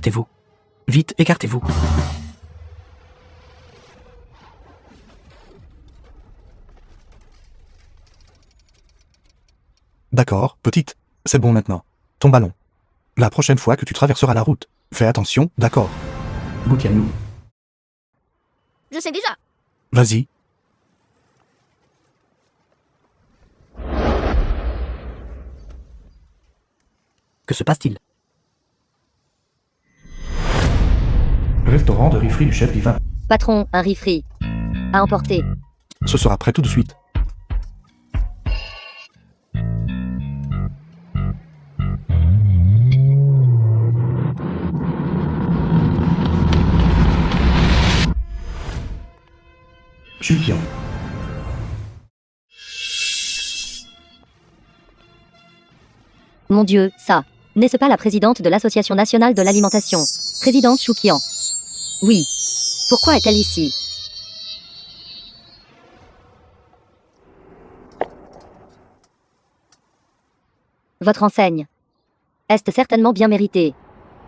Écartez-vous. Vite, écartez-vous. D'accord, petite. C'est bon maintenant. Ton ballon. La prochaine fois que tu traverseras la route, fais attention, d'accord. Boutianou. Je sais déjà. Vas-y. Que se passe-t-il? Restaurant de riz-frit du chef divin. Patron, un riz-frit. À emporter. Ce sera prêt tout de suite. Chupion. Mon Dieu, ça. N'est-ce pas la présidente de l'Association nationale de l'alimentation? Présidente Choukian. Oui. Pourquoi est-elle ici? Votre enseigne. Est certainement bien mérité.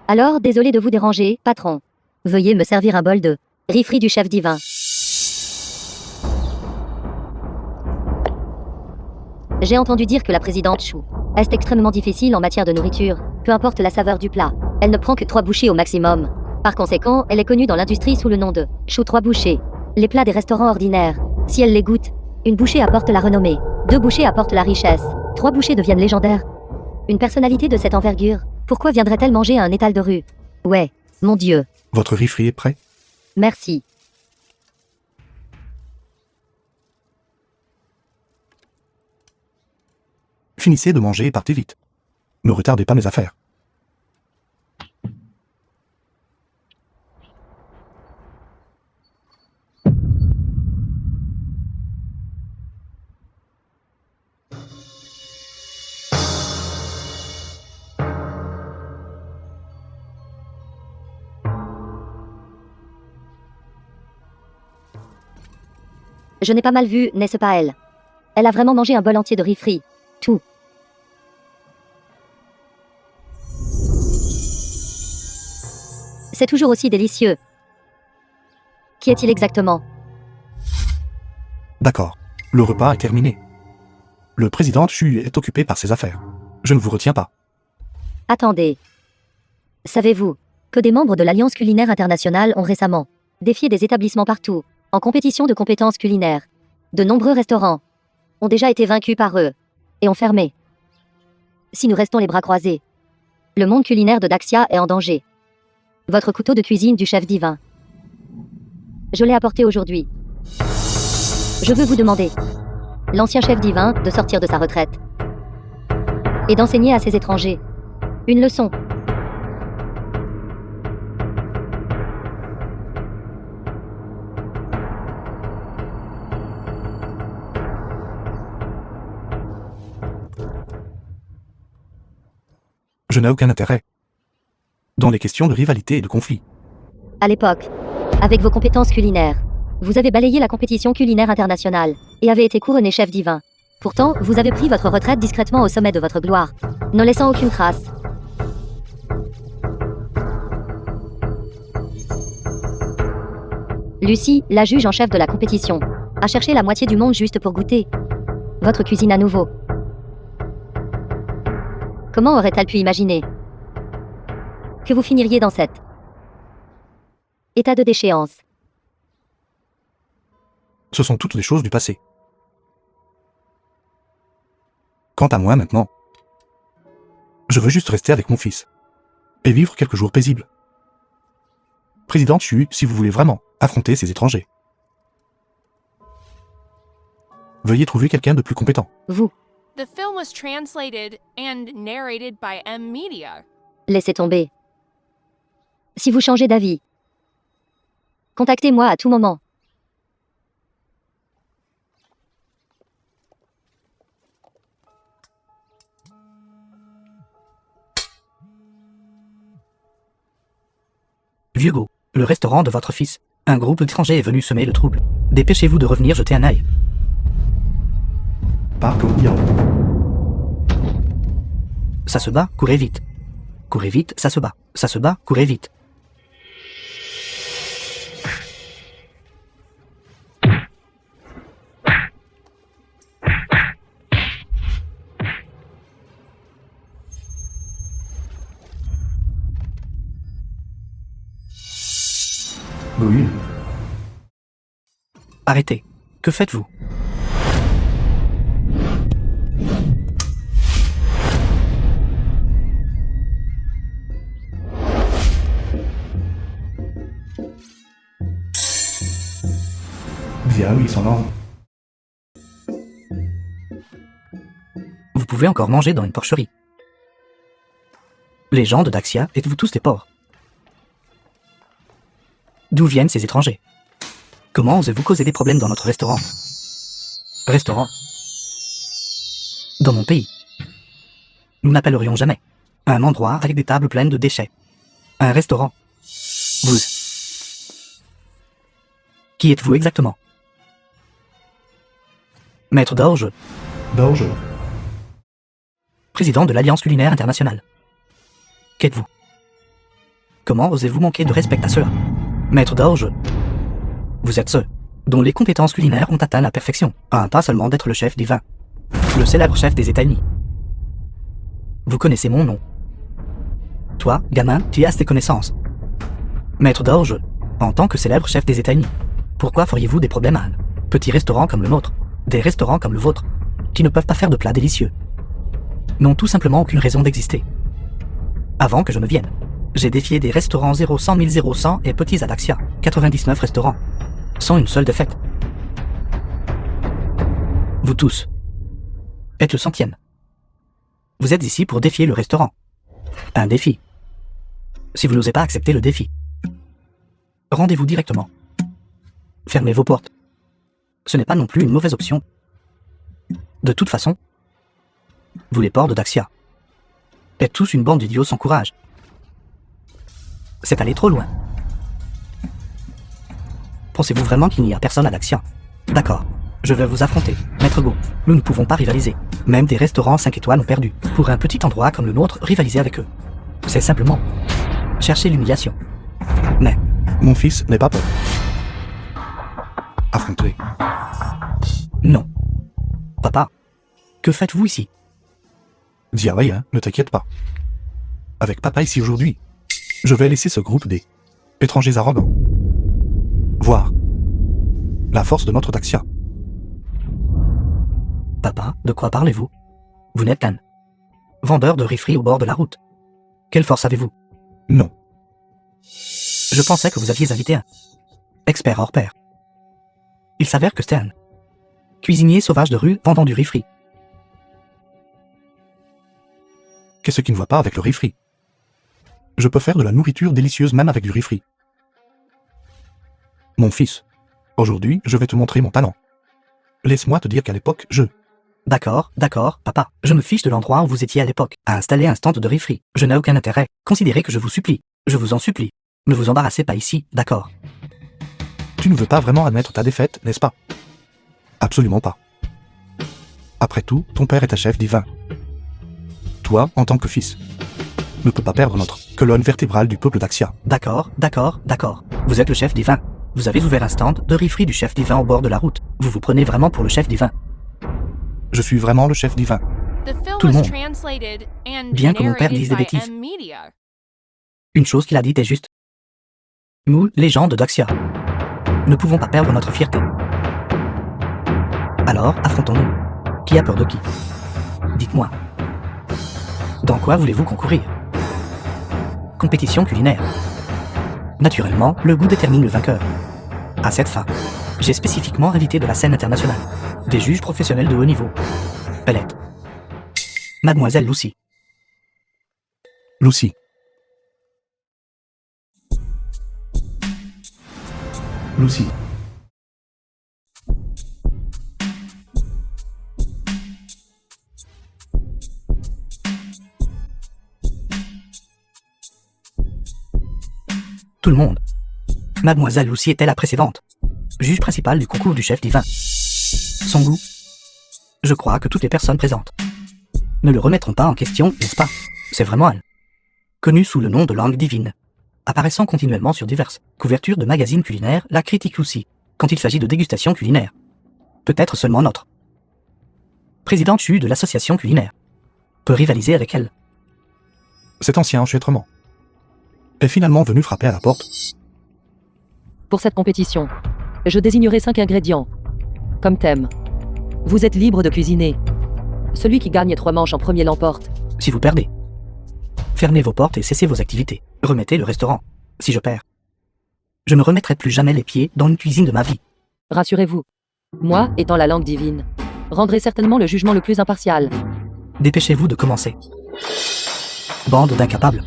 Alors, désolé de vous déranger, patron. Veuillez me servir un bol de riz-frit du chef divin. J'ai entendu dire que la présidente Chou est extrêmement difficile en matière de nourriture, peu importe la saveur du plat. Elle ne prend que 3 bouchées au maximum. Par conséquent, elle est connue dans l'industrie sous le nom de Chou 3 bouchées. Les plats des restaurants ordinaires, si elle les goûte, une bouchée apporte la renommée, 2 bouchées apportent la richesse, 3 bouchées deviennent légendaires. Une personnalité de cette envergure, pourquoi viendrait-elle manger à un étal de rue? Ouais, mon Dieu. Votre riz-frit est prêt? Merci. Finissez de manger et partez vite. Ne retardez pas mes affaires. Je n'ai pas mal vu, n'est-ce pas elle? Elle a vraiment mangé un bol entier de riz frit. Tout. C'est toujours aussi délicieux. Qui est-il exactement? D'accord. Le repas est terminé. Le président Chu est occupé par ses affaires. Je ne vous retiens pas. Attendez. Savez-vous que des membres de l'Alliance culinaire internationale ont récemment défié des établissements partout, en compétition de compétences culinaires? De nombreux restaurants ont déjà été vaincus par eux et ont fermé. Si nous restons les bras croisés, le monde culinaire de Daxia est en danger. Votre couteau de cuisine du chef divin. Je l'ai apporté aujourd'hui. Je veux vous demander, l'ancien chef divin, de sortir de sa retraite et d'enseigner à ces étrangers une leçon. Je n'ai aucun intérêt dans les questions de rivalité et de conflit. À l'époque, avec vos compétences culinaires, vous avez balayé la compétition culinaire internationale et avez été couronné chef divin. Pourtant, vous avez pris votre retraite discrètement au sommet de votre gloire, ne laissant aucune trace. Lucie, la juge en chef de la compétition, a cherché la moitié du monde juste pour goûter votre cuisine à nouveau. Comment aurait-elle pu imaginer que vous finiriez dans cet état de déchéance? Ce sont toutes des choses du passé. Quant à moi maintenant, je veux juste rester avec mon fils et vivre quelques jours paisibles. Président Chu, si vous voulez vraiment affronter ces étrangers, veuillez trouver quelqu'un de plus compétent. Vous, The film was translated and narrated by M Media. laissez tomber. Si vous changez d'avis, contactez-moi à tout moment. Vieux-go, le restaurant de votre fils. Un groupe d'étrangers est venu semer le trouble. Dépêchez-vous de revenir jeter un œil. Parc Yao. Ça se bat, courez vite. Courez vite, ça se bat. Ça se bat, courez vite. Oui. Arrêtez. Que faites-vous? Xia, oui, son ordre. Vous pouvez encore manger dans une porcherie. Les gens de Daxia, êtes-vous tous des porcs? D'où viennent ces étrangers? Comment osez-vous causer des problèmes dans notre restaurant? Restaurant? Dans mon pays. Nous n'appellerions jamais un endroit avec des tables pleines de déchets un restaurant. Vous. Qui êtes-vous exactement? Maître d'orge, Dorje. président de l'Alliance culinaire internationale. Qu'êtes-vous? Comment osez-vous manquer de respect à cela? Maître d'orge, vous êtes ceux dont les compétences culinaires ont atteint la perfection, à un pas seulement d'être le chef des vins, le célèbre chef des États-Unis. Vous connaissez mon nom. Toi, gamin, tu as ces connaissances. Maître d'orge, en tant que célèbre chef des États-Unis, pourquoi feriez-vous des problèmes à un petit restaurant comme le nôtre, des restaurants comme le vôtre, qui ne peuvent pas faire de plats délicieux, n'ont tout simplement aucune raison d'exister. Avant que je ne vienne, j'ai défié des restaurants 0, 100 000, 0, 100 et petits à Daxia, 99 restaurants, sans une seule défaite. Vous tous êtes le 100e. Vous êtes ici pour défier le restaurant. Un défi. Si vous n'osez pas accepter le défi, rendez-vous directement. Fermez vos portes. Ce n'est pas non plus une mauvaise option. De toute façon, vous les porcs de Daxia êtes tous une bande d'idiots sans courage. C'est aller trop loin. Pensez-vous vraiment qu'il n'y a personne à Daxia? D'accord, je vais vous affronter, Maître Go. Nous ne pouvons pas rivaliser. Même des restaurants 5 étoiles ont perdu. Pour un petit endroit comme le nôtre, rivaliser avec eux, c'est simplement chercher l'humiliation. Mais Mon fils n'est pas peur. Affronter. non. Papa, que faites-vous ici? Dis rien, ne t'inquiète pas. Avec papa ici aujourd'hui, je vais laisser ce groupe des étrangers arrogants voir la force de notre Daxia. Papa, de quoi parlez-vous? Vous n'êtes qu'un vendeur de riz-frit au bord de la route. Quelle force avez-vous? Non, Je pensais que vous aviez invité un expert hors pair. Il s'avère que c'était un cuisinier sauvage de rue vendant du riz frit. qu'est-ce qui ne va pas avec le riz frit? Je peux faire de la nourriture délicieuse même avec du riz frit. Mon fils, aujourd'hui, je vais te montrer mon talent. Laisse-moi te dire qu'à l'époque, D'accord, papa. Je me fiche de l'endroit où vous étiez à l'époque, à installer un stand de riz frit. Je n'ai aucun intérêt. Considérez que je vous supplie. Je vous en supplie. Ne vous embarrassez pas ici, d'accord? Tu ne veux pas vraiment admettre ta défaite, n'est-ce pas? Absolument pas. Après tout, ton père est un chef divin. Toi, en tant que fils, ne peux pas perdre notre colonne vertébrale du peuple d'Axia. D'accord. Vous êtes le chef divin. Vous avez ouvert un stand de riz frit du chef divin au bord de la route. Vous vous prenez vraiment pour le chef divin. Je suis vraiment le chef divin. The film Tout le was monde. translated and Bien que mon père dise narrated des by bêtises. M-Media. Une chose qu'il a dite est juste. Nous, les gens de Daxia, ne pouvons pas perdre notre fierté. Alors, affrontons-nous. Qui a peur de qui? Dites-moi. Dans quoi voulez-vous concourir? Compétition culinaire. Naturellement, le goût détermine le vainqueur. À cette fin, j'ai spécifiquement invité de la scène internationale des juges professionnels de haut niveau. Belette. Mademoiselle Lucy. Lucy. Lucy. Tout le monde. Mademoiselle Lucy était la précédente, juge principale du concours du chef divin. Son goût. Je crois que toutes les personnes présentes ne le remettront pas en question, n'est-ce pas? C'est vraiment elle. connue sous le nom de langue divine, apparaissant continuellement sur diverses couvertures de magazines culinaires, la critique aussi, quand il s'agit de dégustation culinaire. Peut-être seulement notre présidente Chu de l'association culinaire peut rivaliser avec elle. Cet ancien enchevêtrement est finalement venu frapper à la porte. Pour cette compétition, je désignerai 5 ingrédients. Comme thème, vous êtes libre de cuisiner. Celui qui gagne 3 manches en premier l'emporte. Si vous perdez, fermez vos portes et cessez vos activités. Remettez le restaurant. Si je perds, je ne remettrai plus jamais les pieds dans une cuisine de ma vie. Rassurez-vous, moi, étant la langue divine, rendrai certainement le jugement le plus impartial. Dépêchez-vous de commencer. Bande d'incapables.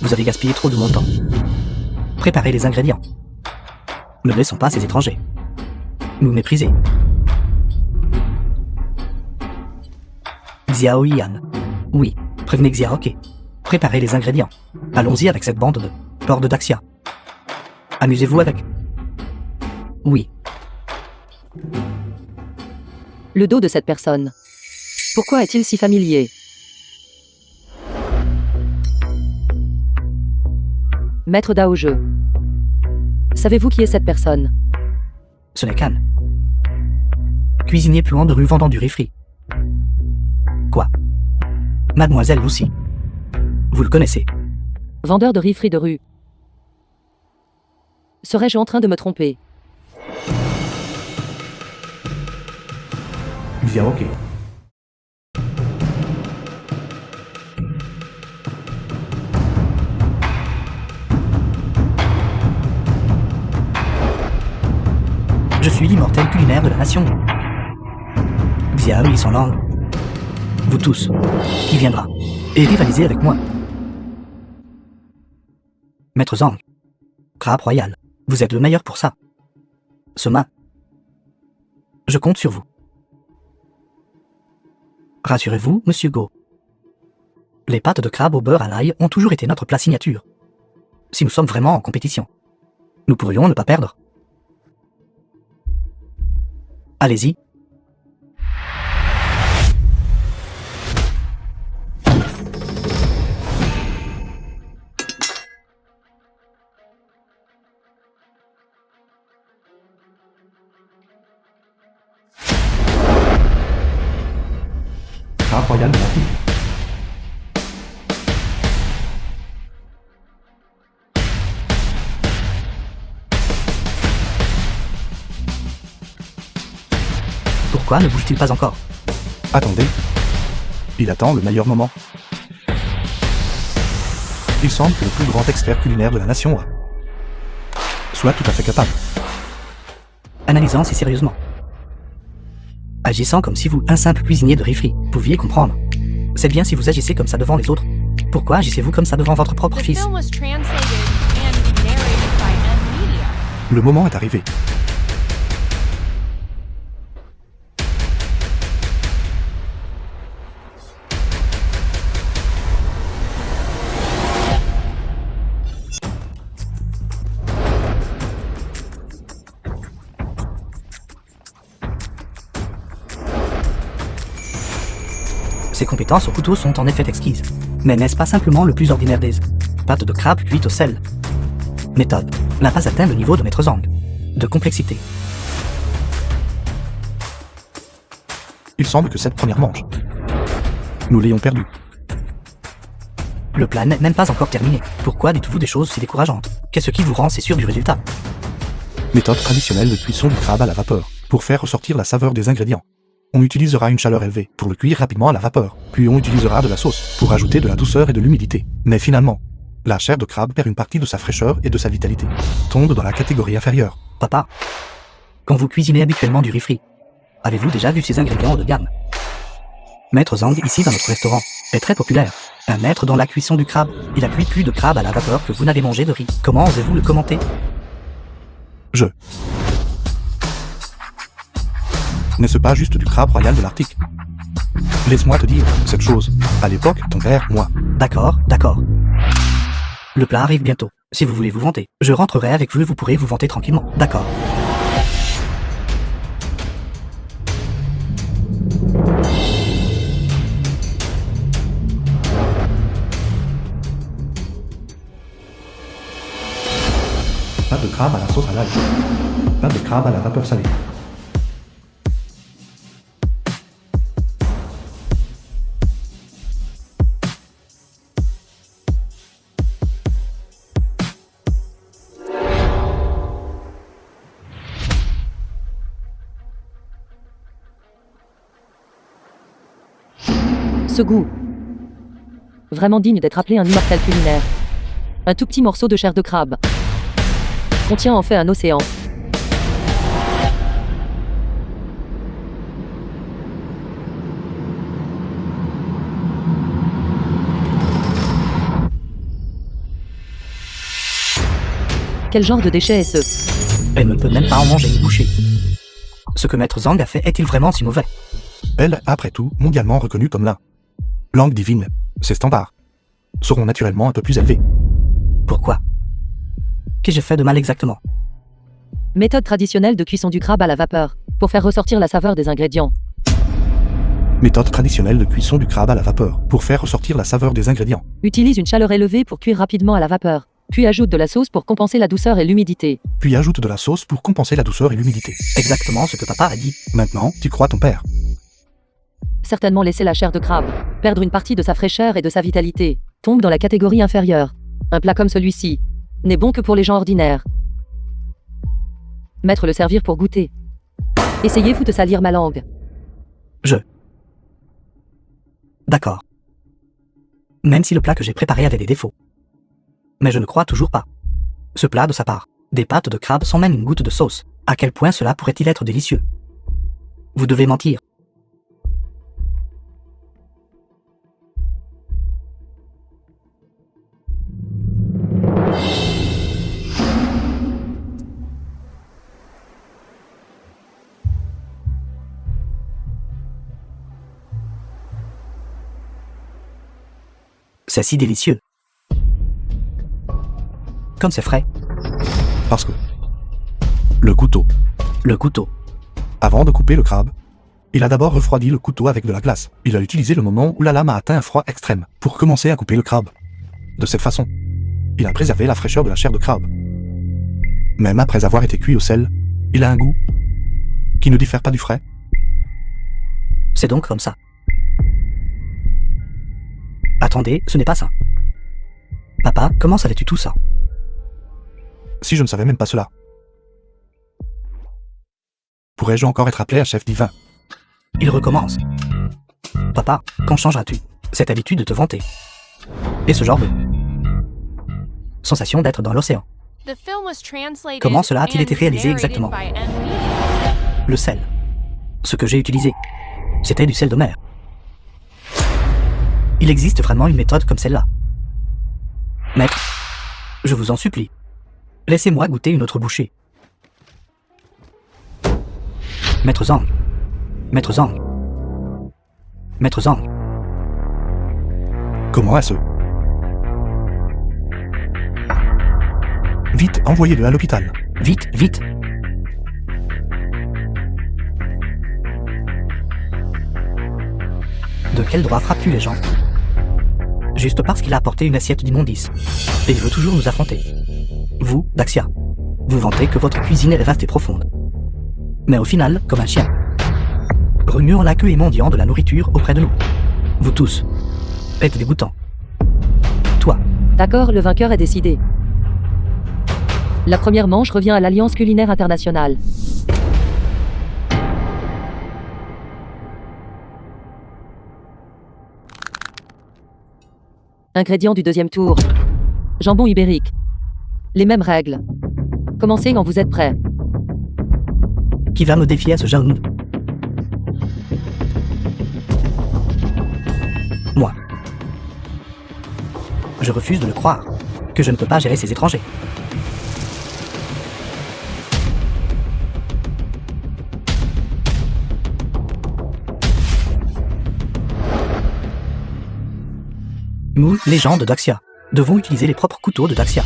Vous avez gaspillé trop de mon temps. Préparez les ingrédients. Ne laissons pas ces étrangers nous mépriser. Xiaoyan. Oui, prévenez Xiaoke. Préparez les ingrédients. Allons-y avec cette bande de porcs de Daxia. Amusez-vous avec. Oui. Le dos de cette personne. Pourquoi est-il si familier? Maître Daojeu. Savez-vous qui est cette personne? Ce n'est qu'Anne. Cuisinier puant de rue vendant du riz frit. Quoi? Mademoiselle Lucy. Vous le connaissez. Vendeur de riz frit de rue. Serais-je en train de me tromper? Xiaoke. Je suis l'immortel culinaire de la nation. Xiaoyi sans langue. Vous tous, qui viendra et rivaliser avec moi? Maître Zhang. Crabe royal. Vous êtes le meilleur pour ça. Soma. Je compte sur vous. Rassurez-vous, monsieur Go. Les pâtes de crabe au beurre à l'ail ont toujours été notre plat signature. Si nous sommes vraiment en compétition, nous pourrions ne pas perdre. Allez-y. Crabe royal de l'Arctique. Pourquoi ne bouge-t-il pas encore? Attendez. Il attend le meilleur moment. Il semble que le plus grand expert culinaire de la nation soit tout à fait capable. Analysant si sérieusement. Agissant comme si vous, un simple cuisinier de riz frit, pouviez comprendre. C'est bien si vous agissez comme ça devant les autres. Pourquoi agissez-vous comme ça devant votre propre The fils? film was translated and narrated by M Media. Le moment est arrivé. Ses compétences au couteau sont en effet exquises. Mais n'est-ce pas simplement le plus ordinaire des pâtes de crabe cuites au sel? Méthode n'a pas atteint le niveau de Maître Zhang. De complexité. Il semble que cette première manche, nous l'ayons perdue. Le plat n'est même pas encore terminé. Pourquoi dites-vous des choses si décourageantes? Qu'est-ce qui vous rend si sûr du résultat? Méthode traditionnelle de cuisson du crabe à la vapeur. Pour faire ressortir la saveur des ingrédients, on utilisera une chaleur élevée pour le cuire rapidement à la vapeur. Puis on utilisera de la sauce pour ajouter de la douceur et de l'humidité. Mais finalement, la chair de crabe perd une partie de sa fraîcheur et de sa vitalité. Tombe dans la catégorie inférieure. Papa, quand vous cuisinez habituellement du riz frit, avez-vous déjà vu ces ingrédients haut de gamme? Maître Zhang, ici dans notre restaurant, est très populaire. Un maître dans la cuisson du crabe. Il a cuit plus de crabe à la vapeur que vous n'avez mangé de riz. Comment osez-vous le commenter? N'est-ce pas juste du crabe royal de l'Arctique? Laisse-moi te dire cette chose. À l'époque, ton père, moi. D'accord, d'accord. Le plat arrive bientôt. Si vous voulez vous vanter, je rentrerai avec vous et vous pourrez vous vanter tranquillement. D'accord. pâte de crabe à la sauce à l'ail. Pâte de crabe à la vapeur salée. Ce goût. Vraiment digne d'être appelé un immortel culinaire. Un tout petit morceau de chair de crabe. Contient en fait un océan. Quel genre de déchet est-ce? Elle ne peut même pas en manger une bouchée. Ce que Maître Zhang a fait est-il vraiment si mauvais? Elle, après tout, mondialement reconnue comme la langue divine. Ses standards seront naturellement un peu plus élevés. Pourquoi? Qu'ai-je fait de mal exactement? Méthode traditionnelle de cuisson du crabe à la vapeur, pour faire ressortir la saveur des ingrédients. Méthode traditionnelle de cuisson du crabe à la vapeur, pour faire ressortir la saveur des ingrédients. Utilise une chaleur élevée pour cuire rapidement à la vapeur. Puis ajoute de la sauce pour compenser la douceur et l'humidité. Puis ajoute de la sauce pour compenser la douceur et l'humidité. Exactement ce que papa a dit. Maintenant, tu crois ton père. Certainement laisser la chair de crabe perdre une partie de sa fraîcheur et de sa vitalité tombe dans la catégorie inférieure. Un plat comme celui-ci n'est bon que pour les gens ordinaires. Mettre le servir pour goûter. Essayez-vous de salir ma langue. D'accord. Même si le plat que j'ai préparé avait des défauts. Mais je ne crois toujours pas. Ce plat de sa part, des pâtes de crabe sans même une goutte de sauce. À quel point cela pourrait-il être délicieux? Vous devez mentir. C'est si délicieux. Comme c'est frais. Parce que le couteau, Le couteau. avant de couper le crabe, il a d'abord refroidi le couteau avec de la glace. Il a utilisé le moment où la lame a atteint un froid extrême pour commencer à couper le crabe. De cette façon, il a préservé la fraîcheur de la chair de crabe. Même après avoir été cuit au sel, il a un goût qui ne diffère pas du frais. C'est donc comme ça. Attendez, ce n'est pas ça. Papa, comment savais-tu tout ça? Si je ne savais même pas cela, pourrais-je encore être appelé à chef divin? Il recommence. Papa, quand changeras-tu cette habitude de te vanter? Et ce genre de sensation d'être dans l'océan. The film was translated Comment cela a-t-il été and réalisé narrated exactement? by M. Media. Le sel. Ce que j'ai utilisé, c'était du sel de mer. Il existe vraiment une méthode comme celle-là. Maître, je vous en supplie, laissez-moi goûter une autre bouchée. Maître Zhang. Maître Zhang. Maître Zhang. Comment est-ce? Vite, envoyez-le à l'hôpital. Vite, vite. De quel droit frappes-tu les gens? Juste parce qu'il a apporté une assiette d'immondice. Et il veut toujours nous affronter. Vous, Daxia, vous vantez que votre cuisine est vaste et profonde. Mais au final, comme un chien, remuant la queue et mendiant de la nourriture auprès de nous. Vous tous êtes dégoûtants. Toi, D'accord, le vainqueur est décidé. La première manche revient à l'Alliance culinaire internationale. Ingrédients du deuxième tour. Jambon ibérique. Les mêmes règles. Commencez quand vous êtes prêts. qui va me défier à ce genre? Moi. Je refuse de le croire, que je ne peux pas gérer ces étrangers. Nous, les gens de Daxia, devons utiliser les propres couteaux de Daxia.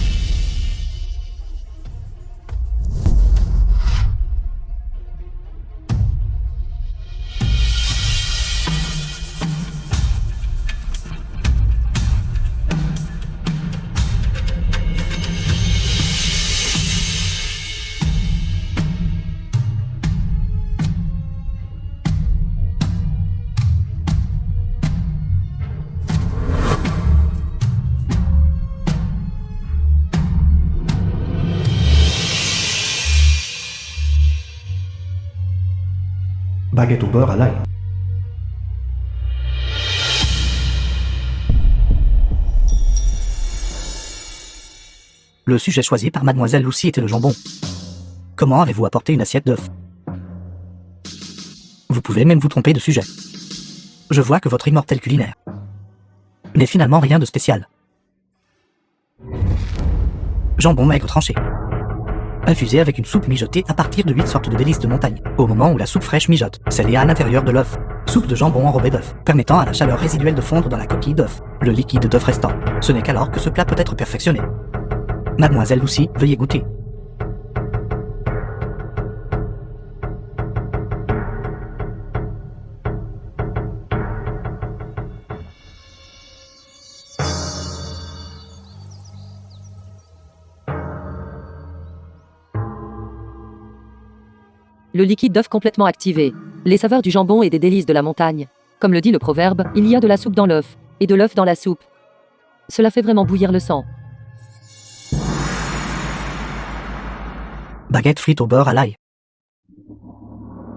Baguette au beurre à l'ail. Le sujet choisi par Mademoiselle Lucy était le jambon. Comment avez-vous apporté une assiette d'œufs? Vous pouvez même vous tromper de sujet. Je vois que votre immortel culinaire n'est finalement rien de spécial. Jambon maigre tranché, infusé avec une soupe mijotée à partir de 8 sortes de délices de montagne. Au moment où la soupe fraîche mijote, scellée à l'intérieur de l'œuf. Soupe de jambon enrobé d'œuf, permettant à la chaleur résiduelle de fondre dans la coquille d'œuf. Le liquide d'œuf restant. Ce n'est qu'alors que ce plat peut être perfectionné. Mademoiselle Lucy, veuillez goûter. Le liquide d'œuf complètement activé. Les saveurs du jambon et des délices de la montagne. Comme le dit le proverbe, il y a de la soupe dans l'œuf, et de l'œuf dans la soupe. Cela fait vraiment bouillir le sang. Baguette frite au beurre à l'ail,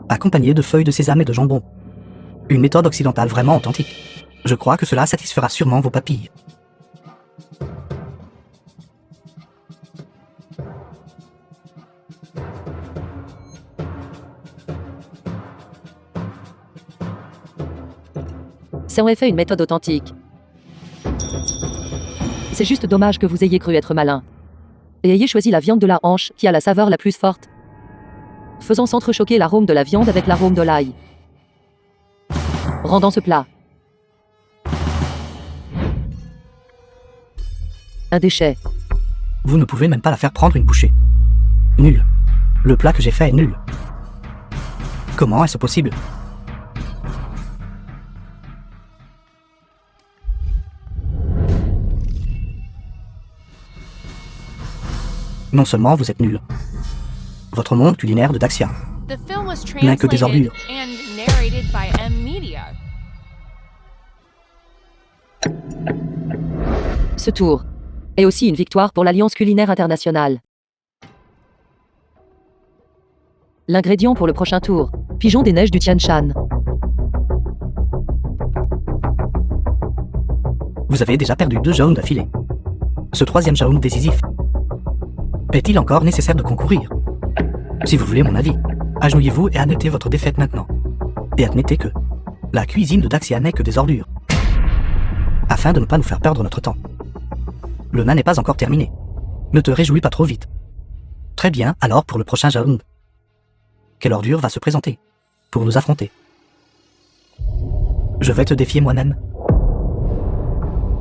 accompagnée de feuilles de sésame et de jambon. Une méthode occidentale vraiment authentique. Je crois que cela satisfera sûrement vos papilles. C'est en effet une méthode authentique. C'est juste dommage que vous ayez cru être malin. Et ayez choisi la viande de la hanche qui a la saveur la plus forte, faisant s'entrechoquer l'arôme de la viande avec l'arôme de l'ail, rendant ce plat un déchet. Vous ne pouvez même pas la faire prendre une bouchée. Nul. Le plat que j'ai fait est nul. Comment est-ce possible? Non seulement vous êtes nul. Votre monde culinaire de Daxia The film was n'a que des translated ordures. and narrated by M Media. Ce tour est aussi une victoire pour l'Alliance culinaire internationale. L'ingrédient pour le prochain tour, pigeon des neiges du Tian Shan. Vous avez déjà perdu 2 jaunes d'affilée. Ce 3e jaune décisif. Est-il encore nécessaire de concourir? Si vous voulez mon avis, agenouillez-vous et admettez votre défaite maintenant. Et admettez que la cuisine de Daxia n'est que des ordures. Afin de ne pas nous faire perdre notre temps. Le nain n'est pas encore terminé. Ne te réjouis pas trop vite. Très bien, alors pour le prochain jaune. Quelle ordure va se présenter pour nous affronter? Je vais te défier moi-même.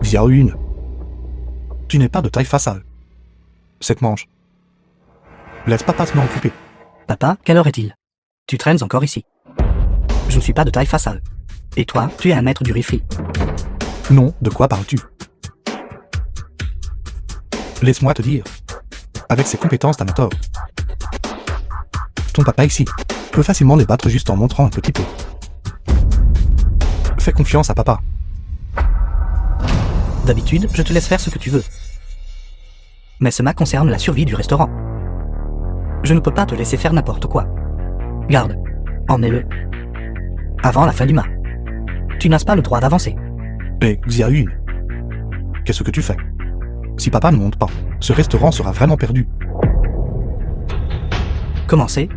Xiaoyun, tu n'es pas de taille faciale. Cette manche. Laisse papa se m'en occuper. Papa, quelle heure est-il? Tu traînes encore ici. Je ne suis pas de taille faciale. Et toi, tu es un maître du riz. Non, de quoi parles-tu? Laisse-moi te dire. Avec ses compétences d'amateur, ton papa ici peut facilement les battre juste en montrant un petit peu. Fais confiance à papa. D'habitude, je te laisse faire ce que tu veux. Mais cela concerne la survie du restaurant. Je ne peux pas te laisser faire n'importe quoi. Garde, emmenez-le. Avant la fin du mois. Tu n'as pas le droit d'avancer. Et Xiaoyun, qu'est-ce que tu fais? Si papa ne monte pas, ce restaurant sera vraiment perdu. Commencez.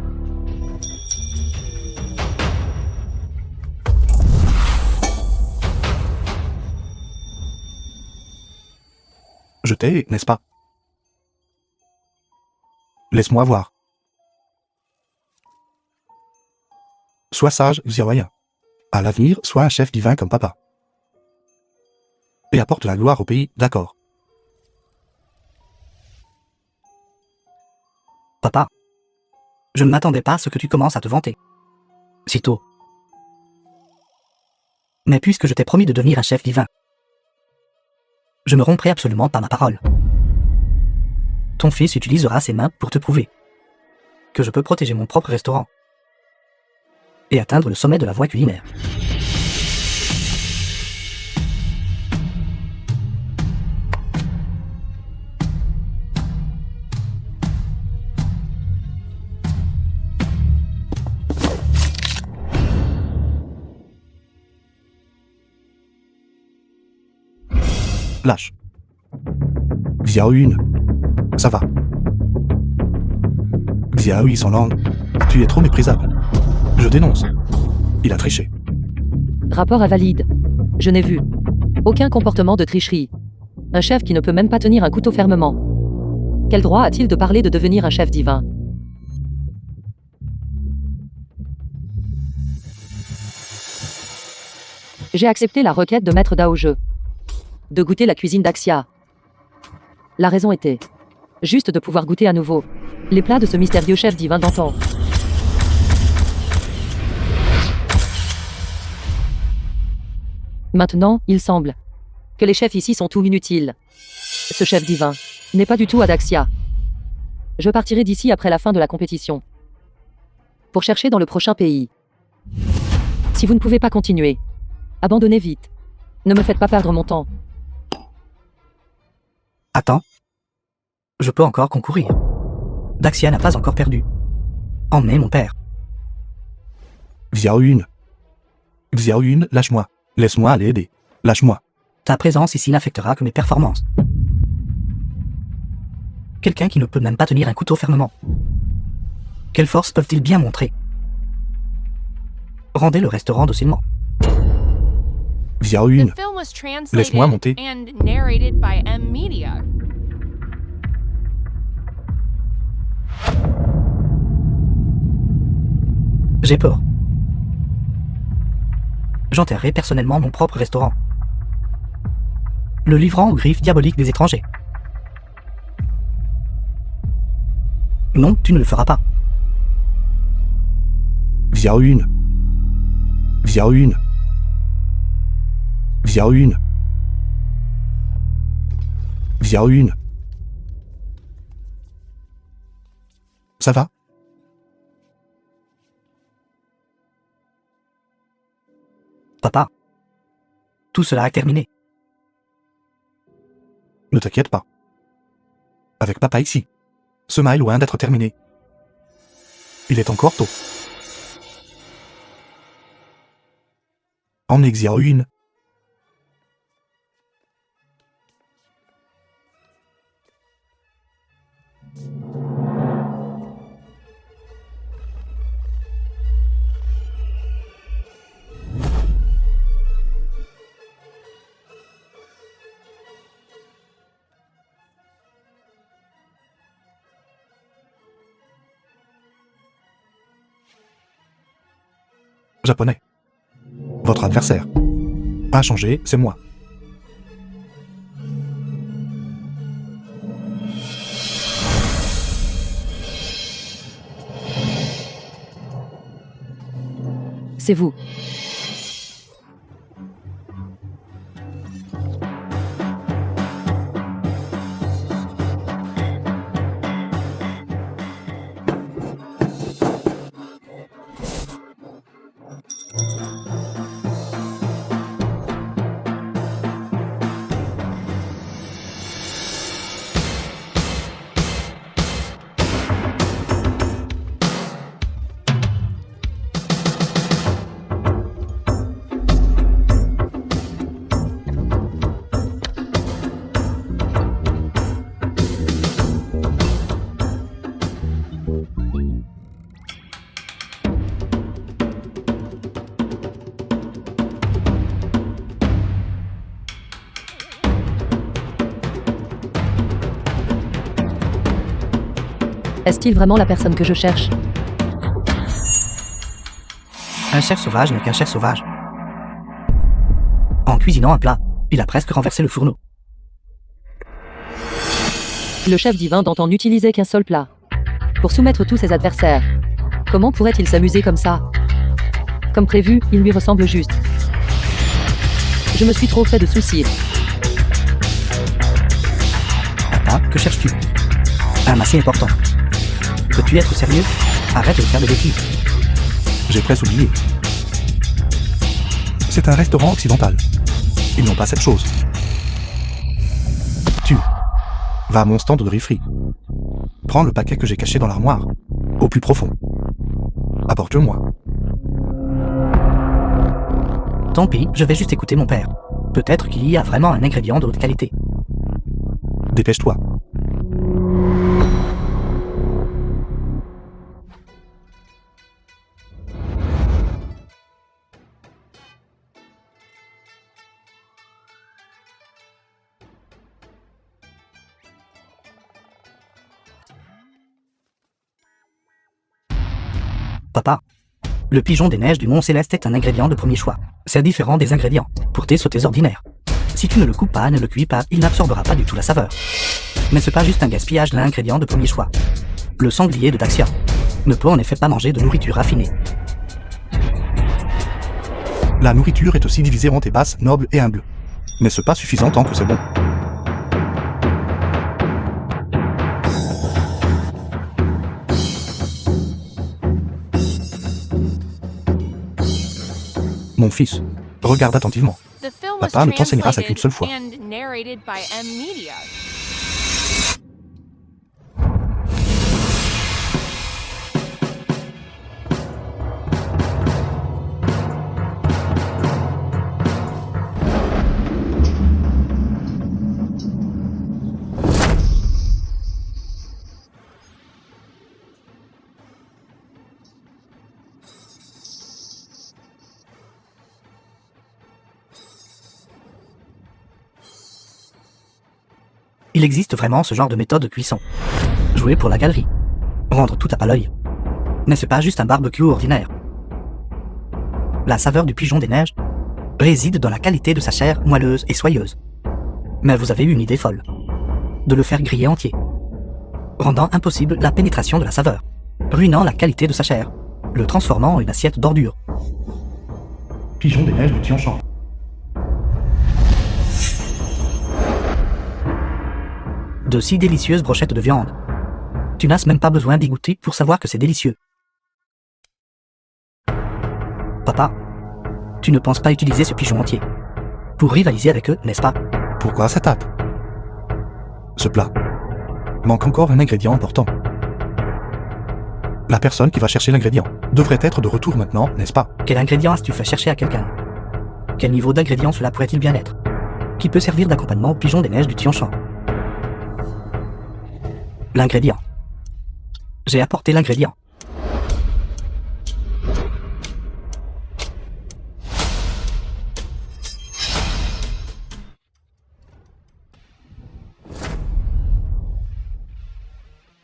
Je t'ai, n'est-ce pas? Laisse-moi voir. Sois sage, Xiaoyan. À l'avenir, sois un chef divin comme papa. Et apporte la gloire au pays, d'accord. Papa, je ne m'attendais pas à ce que tu commences à te vanter. Si tôt. Mais puisque je t'ai promis de devenir un chef divin, je me romprai absolument pas ma parole. Ton fils utilisera ses mains pour te prouver que je peux protéger mon propre restaurant et atteindre le sommet de la voie culinaire. Lâche. Xiaoyun. Ça va. Xiaoyi sans langue. Tu es trop méprisable. Je dénonce. Il a triché. Rapport invalide. Je n'ai vu aucun comportement de tricherie. Un chef qui ne peut même pas tenir un couteau fermement. Quel droit a-t-il de parler de devenir un chef divin? J'ai accepté la requête de Maître Daoje de goûter la cuisine d'Axia. La raison était juste de pouvoir goûter à nouveau les plats de ce mystérieux chef divin d'antan. Maintenant, il semble que les chefs ici sont tout inutiles. Ce chef divin n'est pas du tout à Daxia. Je partirai d'ici après la fin de la compétition pour chercher dans le prochain pays. Si vous ne pouvez pas continuer, abandonnez vite. Ne me faites pas perdre mon temps. Attends. Je peux encore concourir. Daxia n'a pas encore perdu. Emmenez mon père. Xiaoyun. Xiaoyun, lâche-moi. Laisse-moi aller aider. Lâche-moi. Ta présence ici n'affectera que mes performances. Quelqu'un qui ne peut même pas tenir un couteau fermement. Quelle force peuvent-ils bien montrer? Rendez le restaurant docilement. Xiaoyun. The film was translated Laisse-moi monter. and narrated by M Media. J'ai peur. J'enterrerai personnellement mon propre restaurant, le livrant aux griffes diaboliques des étrangers. Non, tu ne le feras pas. Xiaoyun. Xiaoyun. Xiaoyun. Xiaoyun. Ça va? Papa, tout cela est terminé. Ne t'inquiète pas. Avec papa ici, ce match est loin d'être terminé. Il est encore tôt. Emmenez Xiaoyun. Japonais. Votre adversaire. Pas changé, c'est moi. C'est vous. Est-il vraiment la personne que je cherche? Un chef sauvage n'est qu'un chef sauvage. En cuisinant un plat, il a presque renversé le fourneau. Le chef divin d'antan n'utilisait qu'un seul plat pour soumettre tous ses adversaires. Comment pourrait-il s'amuser comme ça? Comme prévu, il lui ressemble juste. Je me suis trop fait de soucis. Papa, que cherches-tu? Un massé important. Peux-tu être sérieux? Arrête de faire des bêtises. J'ai presque oublié. C'est un restaurant occidental. Ils n'ont pas cette chose. Tu. Va à mon stand de riz-frit. Prends le paquet que j'ai caché dans l'armoire, au plus profond. Apporte-le-moi. Tant pis, je vais juste écouter mon père. Peut-être qu'il y a vraiment un ingrédient de haute qualité. Dépêche-toi. Papa, le pigeon des neiges du Mont Céleste est un ingrédient de premier choix. C'est différent des ingrédients pour tes sautés ordinaires. Si tu ne le coupes pas, ne le cuis pas, il n'absorbera pas du tout la saveur. Mais c'est pas juste un gaspillage d'un ingrédient de premier choix. Le sanglier de Daxia ne peut en effet pas manger de nourriture raffinée. La nourriture est aussi divisée en tes basses, nobles et humbles. N'est-ce pas suffisant tant que c'est bon? Mon fils, regarde attentivement. The film was Papa ne t'enseignera ça qu'une translated seule fois. and narrated by M Media. Il existe vraiment ce genre de méthode de cuisson. Jouer pour la galerie. Rendre tout à pas l'œil. N'est-ce pas juste un barbecue ordinaire? La saveur du pigeon des neiges réside dans la qualité de sa chair moelleuse et soyeuse. Mais vous avez eu une idée folle. De le faire griller entier. Rendant impossible la pénétration de la saveur. Ruinant la qualité de sa chair. Le transformant en une assiette d'ordure. Pigeon des neiges du Tianchan. De si délicieuses brochettes de viande. Tu n'as même pas besoin d'y goûter pour savoir que c'est délicieux. Papa, tu ne penses pas utiliser ce pigeon entier pour rivaliser avec eux, n'est-ce pas? Pourquoi cette hâte? Ce plat manque encore un ingrédient important. La personne qui va chercher l'ingrédient devrait être de retour maintenant, n'est-ce pas? Quel ingrédient as-tu fait chercher à quelqu'un? Quel niveau d'ingrédient cela pourrait-il bien être? Qui peut servir d'accompagnement au pigeon des neiges du Tianchan? L'ingrédient. J'ai apporté l'ingrédient.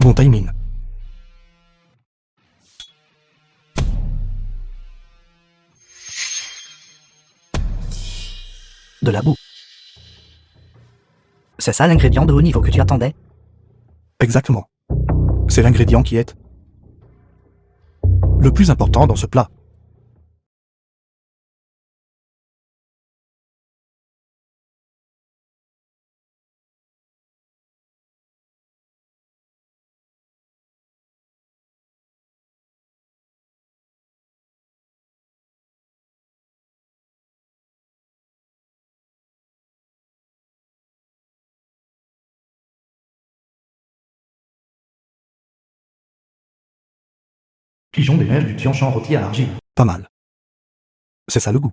Bon timing. De la boue. C'est ça l'ingrédient de haut niveau que tu attendais? Exactement. C'est l'ingrédient qui est le plus important dans ce plat. Pigeon des neiges du Tianchan rôti à l'argile. Pas mal. C'est ça le goût.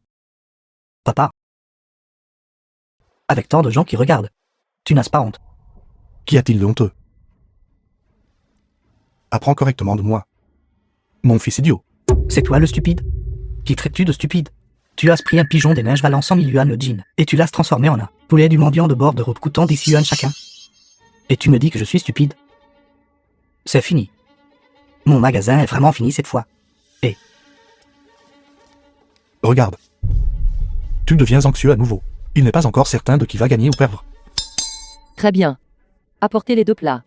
Papa. Avec tant de gens qui regardent, tu n'as pas honte? Qu'y a-t-il de honteux? Apprends correctement de moi. Mon fils idiot. C'est toi le stupide? Qui traites-tu de stupide? Tu as pris un pigeon des neiges valant 100 000 yuan le jean, et tu l'as transformé en un poulet du mendiant de bord de route coûtant 10 yuan chacun. Et tu me dis que je suis stupide? C'est fini. Mon magasin est vraiment fini cette fois. Et Regarde. Tu deviens anxieux à nouveau. Il n'est pas encore certain de qui va gagner ou perdre. Très bien. Apportez les deux plats.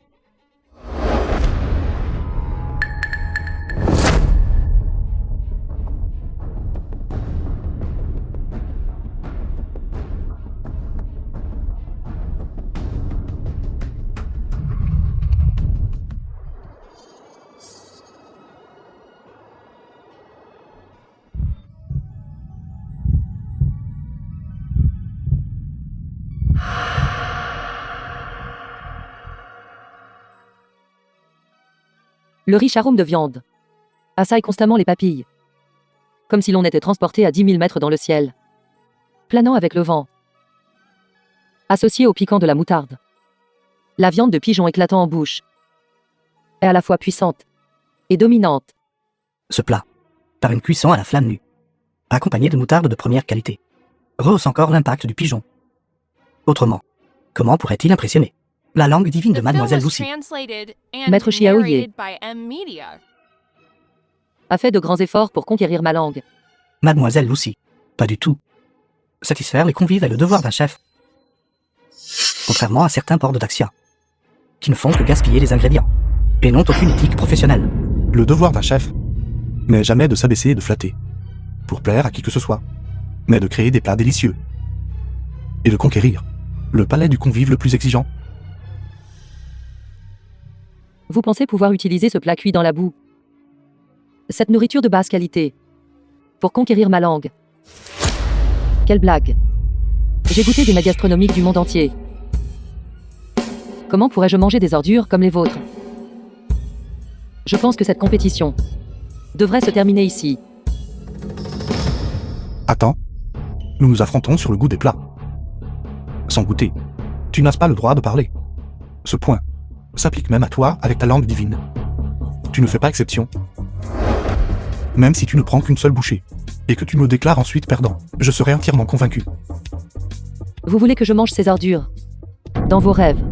Le riche arôme de viande assaille constamment les papilles, comme si l'on était transporté à 10 000 mètres dans le ciel, planant avec le vent, associé au piquant de la moutarde, La viande de pigeon éclatant en bouche est à la fois puissante et dominante. Ce plat, par une cuisson à la flamme nue, accompagné de moutarde de première qualité, rehausse encore l'impact du pigeon. Autrement, comment pourrait-il impressionner la langue divine de The film Mademoiselle was Lucy? translated and Maître Chiaoye narrated by M Media. a fait de grands efforts pour conquérir ma langue. Mademoiselle Lucy, pas du tout. Satisfaire les convives est le devoir d'un chef. Contrairement à certains ports de Daxia, qui ne font que gaspiller les ingrédients, et n'ont aucune éthique professionnelle. Le devoir d'un chef n'est jamais de s'abaisser et de flatter, pour plaire à qui que ce soit, mais de créer des plats délicieux, et de conquérir le palais du convive le plus exigeant. Vous pensez pouvoir utiliser ce plat cuit dans la boue, cette nourriture de basse qualité, pour conquérir ma langue? Quelle blague! J'ai goûté des mets gastronomiques du monde entier. Comment pourrais-je manger des ordures comme les vôtres? Je pense que cette compétition devrait se terminer ici. Attends, nous nous affrontons sur le goût des plats. Sans goûter, tu n'as pas le droit de parler. Ce point s'applique même à toi avec ta langue divine. Tu ne fais pas exception. Même si tu ne prends qu'une seule bouchée, et que tu me déclares ensuite perdant, je serai entièrement convaincu. Vous voulez que je mange ces ordures? Dans vos rêves,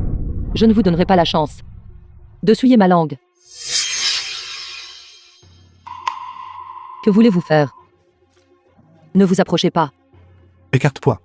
je ne vous donnerai pas la chance de souiller ma langue. Que voulez-vous faire? Ne vous approchez pas. Écarte-toi.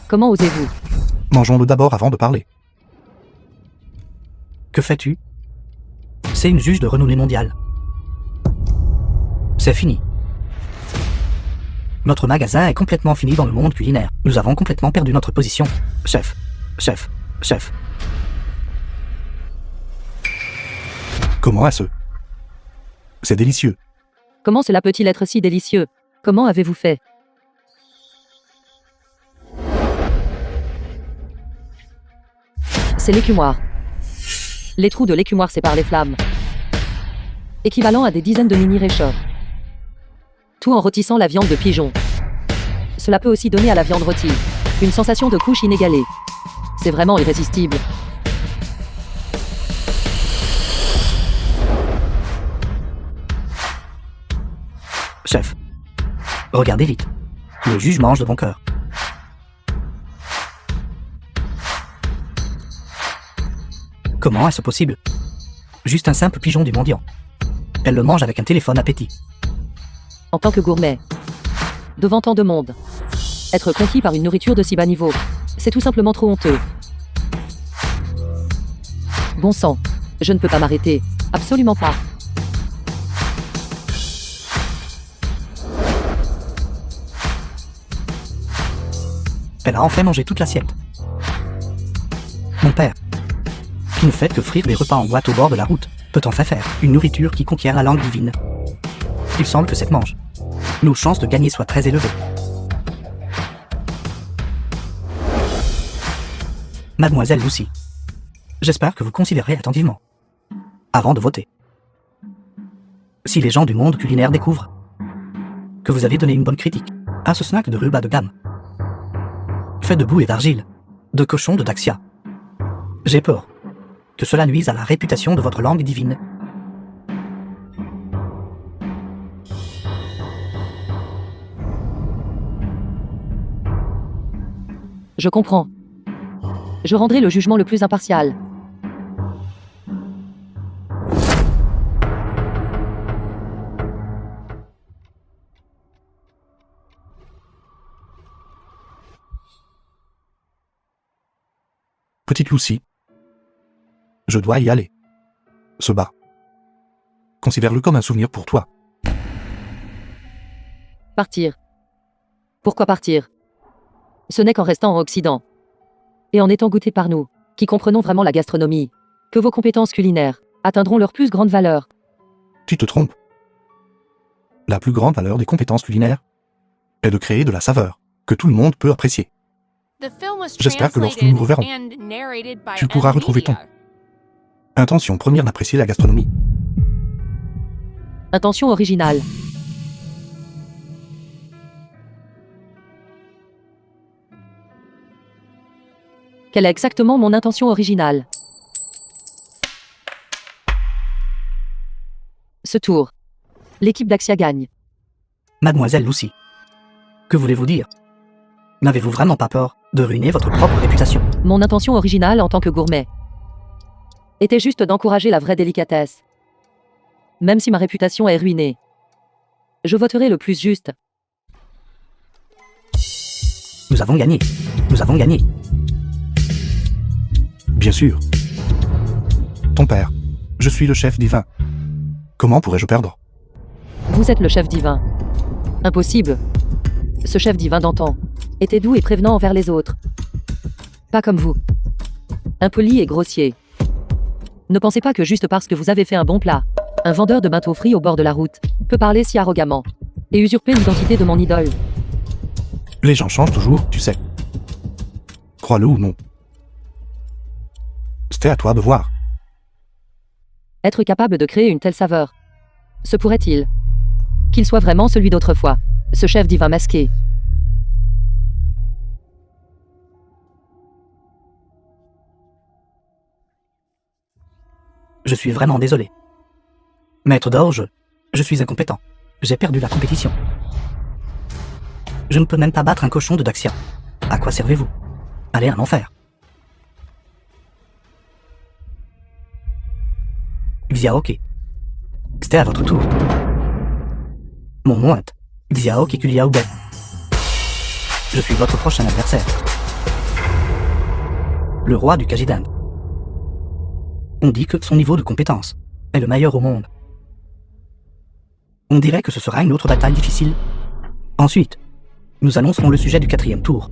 Comment osez-vous? Mangeons-le d'abord avant de parler. Que fais-tu? C'est une juge de renommée mondiale. C'est fini. Notre magasin est complètement fini dans le monde culinaire. Nous avons complètement perdu notre position. Chef, chef, chef. Comment est-ce? C'est délicieux. Comment cela peut-il être si délicieux? Comment avez-vous fait? C'est l'écumoire. Les trous de l'écumoire séparent les flammes, équivalent à des dizaines de mini-réchauds. Tout en rôtissant la viande de pigeon. Cela peut aussi donner à la viande rôtie une sensation de couche inégalée. C'est vraiment irrésistible. Chef, regardez vite. Le juge mange de bon cœur. Comment est-ce possible? Juste un simple pigeon du mendiant. Elle le mange avec un téléphone appétit. En tant que gourmet, devant tant de monde, être conquis par une nourriture de si bas niveau, c'est tout simplement trop honteux. Bon sang, je ne peux pas m'arrêter. Absolument pas. Elle a enfin mangé toute l'assiette. Mon père, qui ne fait que frire des repas en boîte au bord de la route, peut enfin faire une nourriture qui conquiert la langue divine. Il semble que cette mange, nos chances de gagner soient très élevées. Mademoiselle Lucy, j'espère que vous considérez attentivement, avant de voter. Si les gens du monde culinaire découvrent que vous avez donné une bonne critique à ce snack de rue bas de gamme, fait de boue et d'argile, de cochon de Daxia, j'ai peur que cela nuise à la réputation de votre langue divine. Je comprends. Je rendrai le jugement le plus impartial. Petite Lucy, je dois y aller. Ce bar. Considère-le comme un souvenir pour toi. Partir. Pourquoi partir? Ce n'est qu'en restant en Occident, et en étant goûté par nous, qui comprenons vraiment la gastronomie, que vos compétences culinaires atteindront leur plus grande valeur. Tu te trompes. La plus grande valeur des compétences culinaires est de créer de la saveur que tout le monde peut apprécier. The film was J'espère que lorsque nous nous translated reverrons, and narrated by tu pourras M retrouver ton Media. intention première d'apprécier la gastronomie. Intention originale. Quelle est exactement mon intention originale? Ce tour, l'équipe d'Axia gagne. Mademoiselle Lucy. Que voulez-vous dire? N'avez-vous vraiment pas peur de ruiner votre propre réputation? Mon intention originale en tant que gourmet était juste d'encourager la vraie délicatesse. Même si ma réputation est ruinée, je voterai le plus juste. Nous avons gagné. Nous avons gagné. Bien sûr. Ton père. Je suis le chef divin. Comment pourrais-je perdre? Vous êtes le chef divin. Impossible. Ce chef divin d'antan était doux et prévenant envers les autres. Pas comme vous. Impoli et grossier. Ne pensez pas que juste parce que vous avez fait un bon plat, un vendeur de bateaux frits au bord de la route peut parler si arrogamment et usurper l'identité de mon idole. Les gens changent toujours, tu sais. Crois-le ou non. C'était à toi de voir. Être capable de créer une telle saveur. Se pourrait-il qu'il soit vraiment celui d'autrefois, ce chef divin masqué? Je suis vraiment désolé. Maître d'orge, je suis incompétent. J'ai perdu la compétition. Je ne peux même pas battre un cochon de Daxia. À quoi servez-vous? Allez en enfer. Xiaoke. C'était à votre tour. Mon nom est Xiaoke Kuliaoube. Je suis votre prochain adversaire. Le roi du Kajidan. On dit que son niveau de compétence est le meilleur au monde. On dirait que ce sera une autre bataille difficile. Ensuite, nous annoncerons le sujet du 4e tour.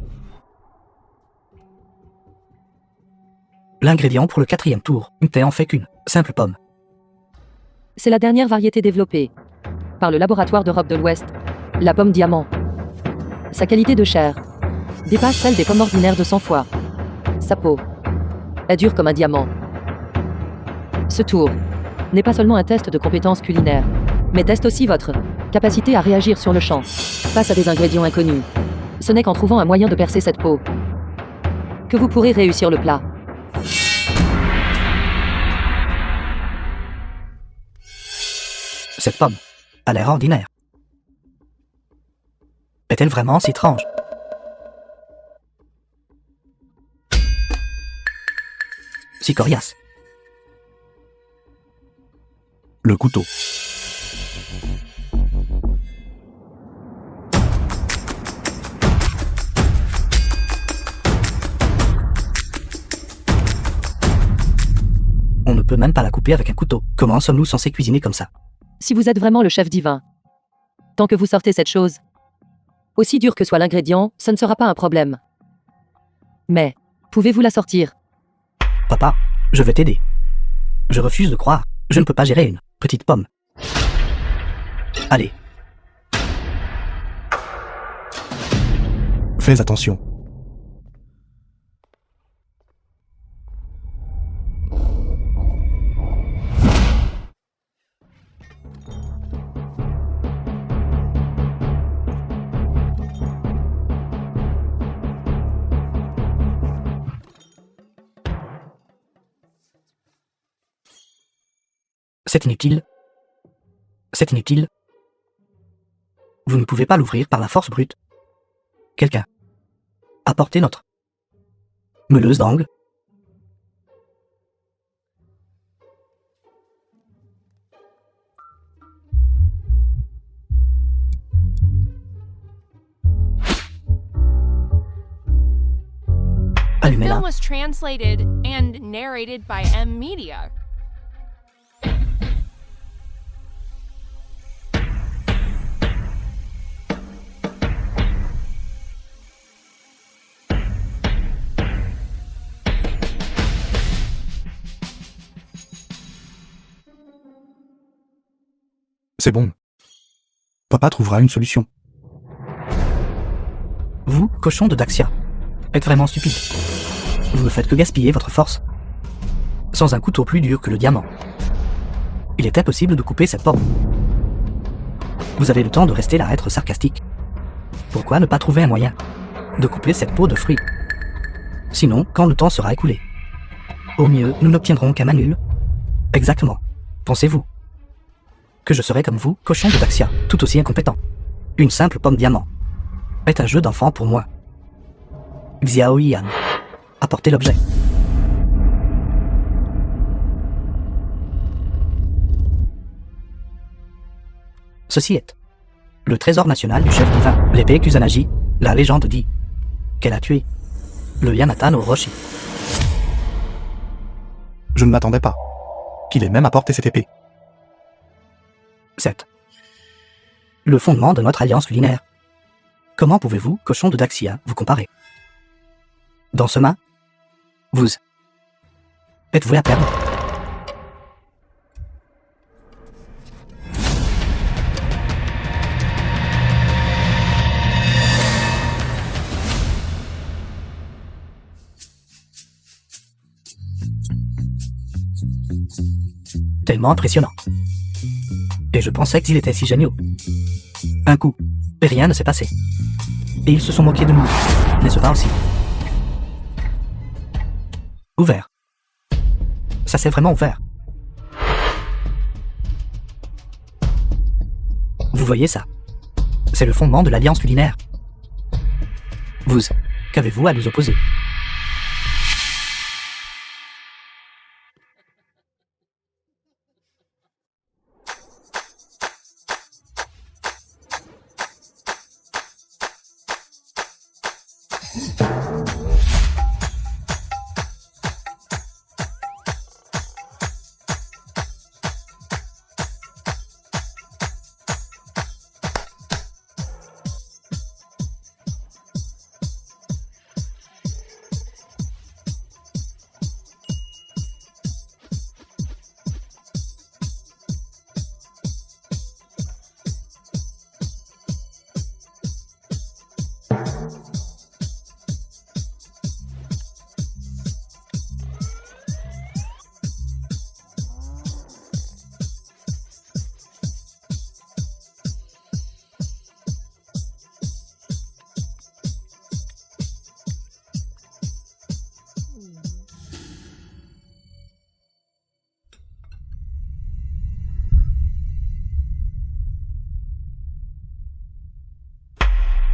L'ingrédient pour le 4e tour n'était en fait qu'une simple pomme. C'est la dernière variété développée par le laboratoire d'Europe de l'Ouest, la pomme diamant. Sa qualité de chair dépasse celle des pommes ordinaires de 100 fois. Sa peau est dure comme un diamant. Ce tour n'est pas seulement un test de compétences culinaires, mais teste aussi votre capacité à réagir sur le champ face à des ingrédients inconnus. Ce n'est qu'en trouvant un moyen de percer cette peau que vous pourrez réussir le plat. Cette pomme a l'air ordinaire. Est-elle vraiment si étrange? Si coriace. Le couteau. On ne peut même pas la couper avec un couteau. Comment sommes-nous censés cuisiner comme ça? Si vous êtes vraiment le chef divin, tant que vous sortez cette chose, aussi dur que soit l'ingrédient, ce ne sera pas un problème. Mais, pouvez-vous la sortir? Papa, je vais t'aider. Je refuse de croire. Je ne peux pas gérer une petite pomme. Allez, Fais attention. c'est inutile. C'est inutile. Vous ne pouvez pas l'ouvrir par la force brute. Quelqu'un. Apportez notre meuleuse d'angle. The Allumez-la. film was translated and narrated by M Media. C'est bon. Papa trouvera une solution. Vous, cochon de Daxia. êtes vraiment stupide. Vous ne faites que gaspiller votre force. Sans un couteau plus dur que le diamant, il est impossible de couper cette pomme. Vous avez le temps de rester là à être sarcastique. Pourquoi ne pas trouver un moyen de couper cette peau de fruit? Sinon, quand le temps sera écoulé, au mieux, nous n'obtiendrons qu'un nul. Exactement. Pensez-vous que je serai comme vous, cochon de Daxia, tout aussi incompétent? Une simple pomme diamant est un jeu d'enfant pour moi. Xiao Yan, apportez l'objet. Ceci est le trésor national du chef divin, l'épée Kusanagi. La légende dit qu'elle a tué le Yamata no Orochi. Je ne m'attendais pas qu'il ait même apporté cette épée. 7. Le fondement de notre alliance culinaire. Comment pouvez-vous, cochon de Daxia, vous comparer? Dans ce main, vous êtes voué à perdre. Tellement impressionnant. Et je pensais qu'ils étaient si géniaux. Un coup, et rien ne s'est passé. Et ils se sont moqués de nous, n'est-ce pas aussi? Ouvert. Ça s'est vraiment ouvert. Vous voyez ça? C'est le fondement de l'alliance culinaire. Vous, qu'avez-vous à nous opposer?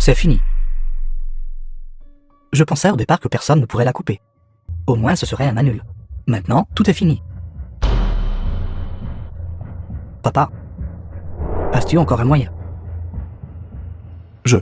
C'est fini. Je pensais au départ que personne ne pourrait la couper. Au moins ce serait un annul. Maintenant, tout est fini. Papa, as-tu encore un moyen? Je.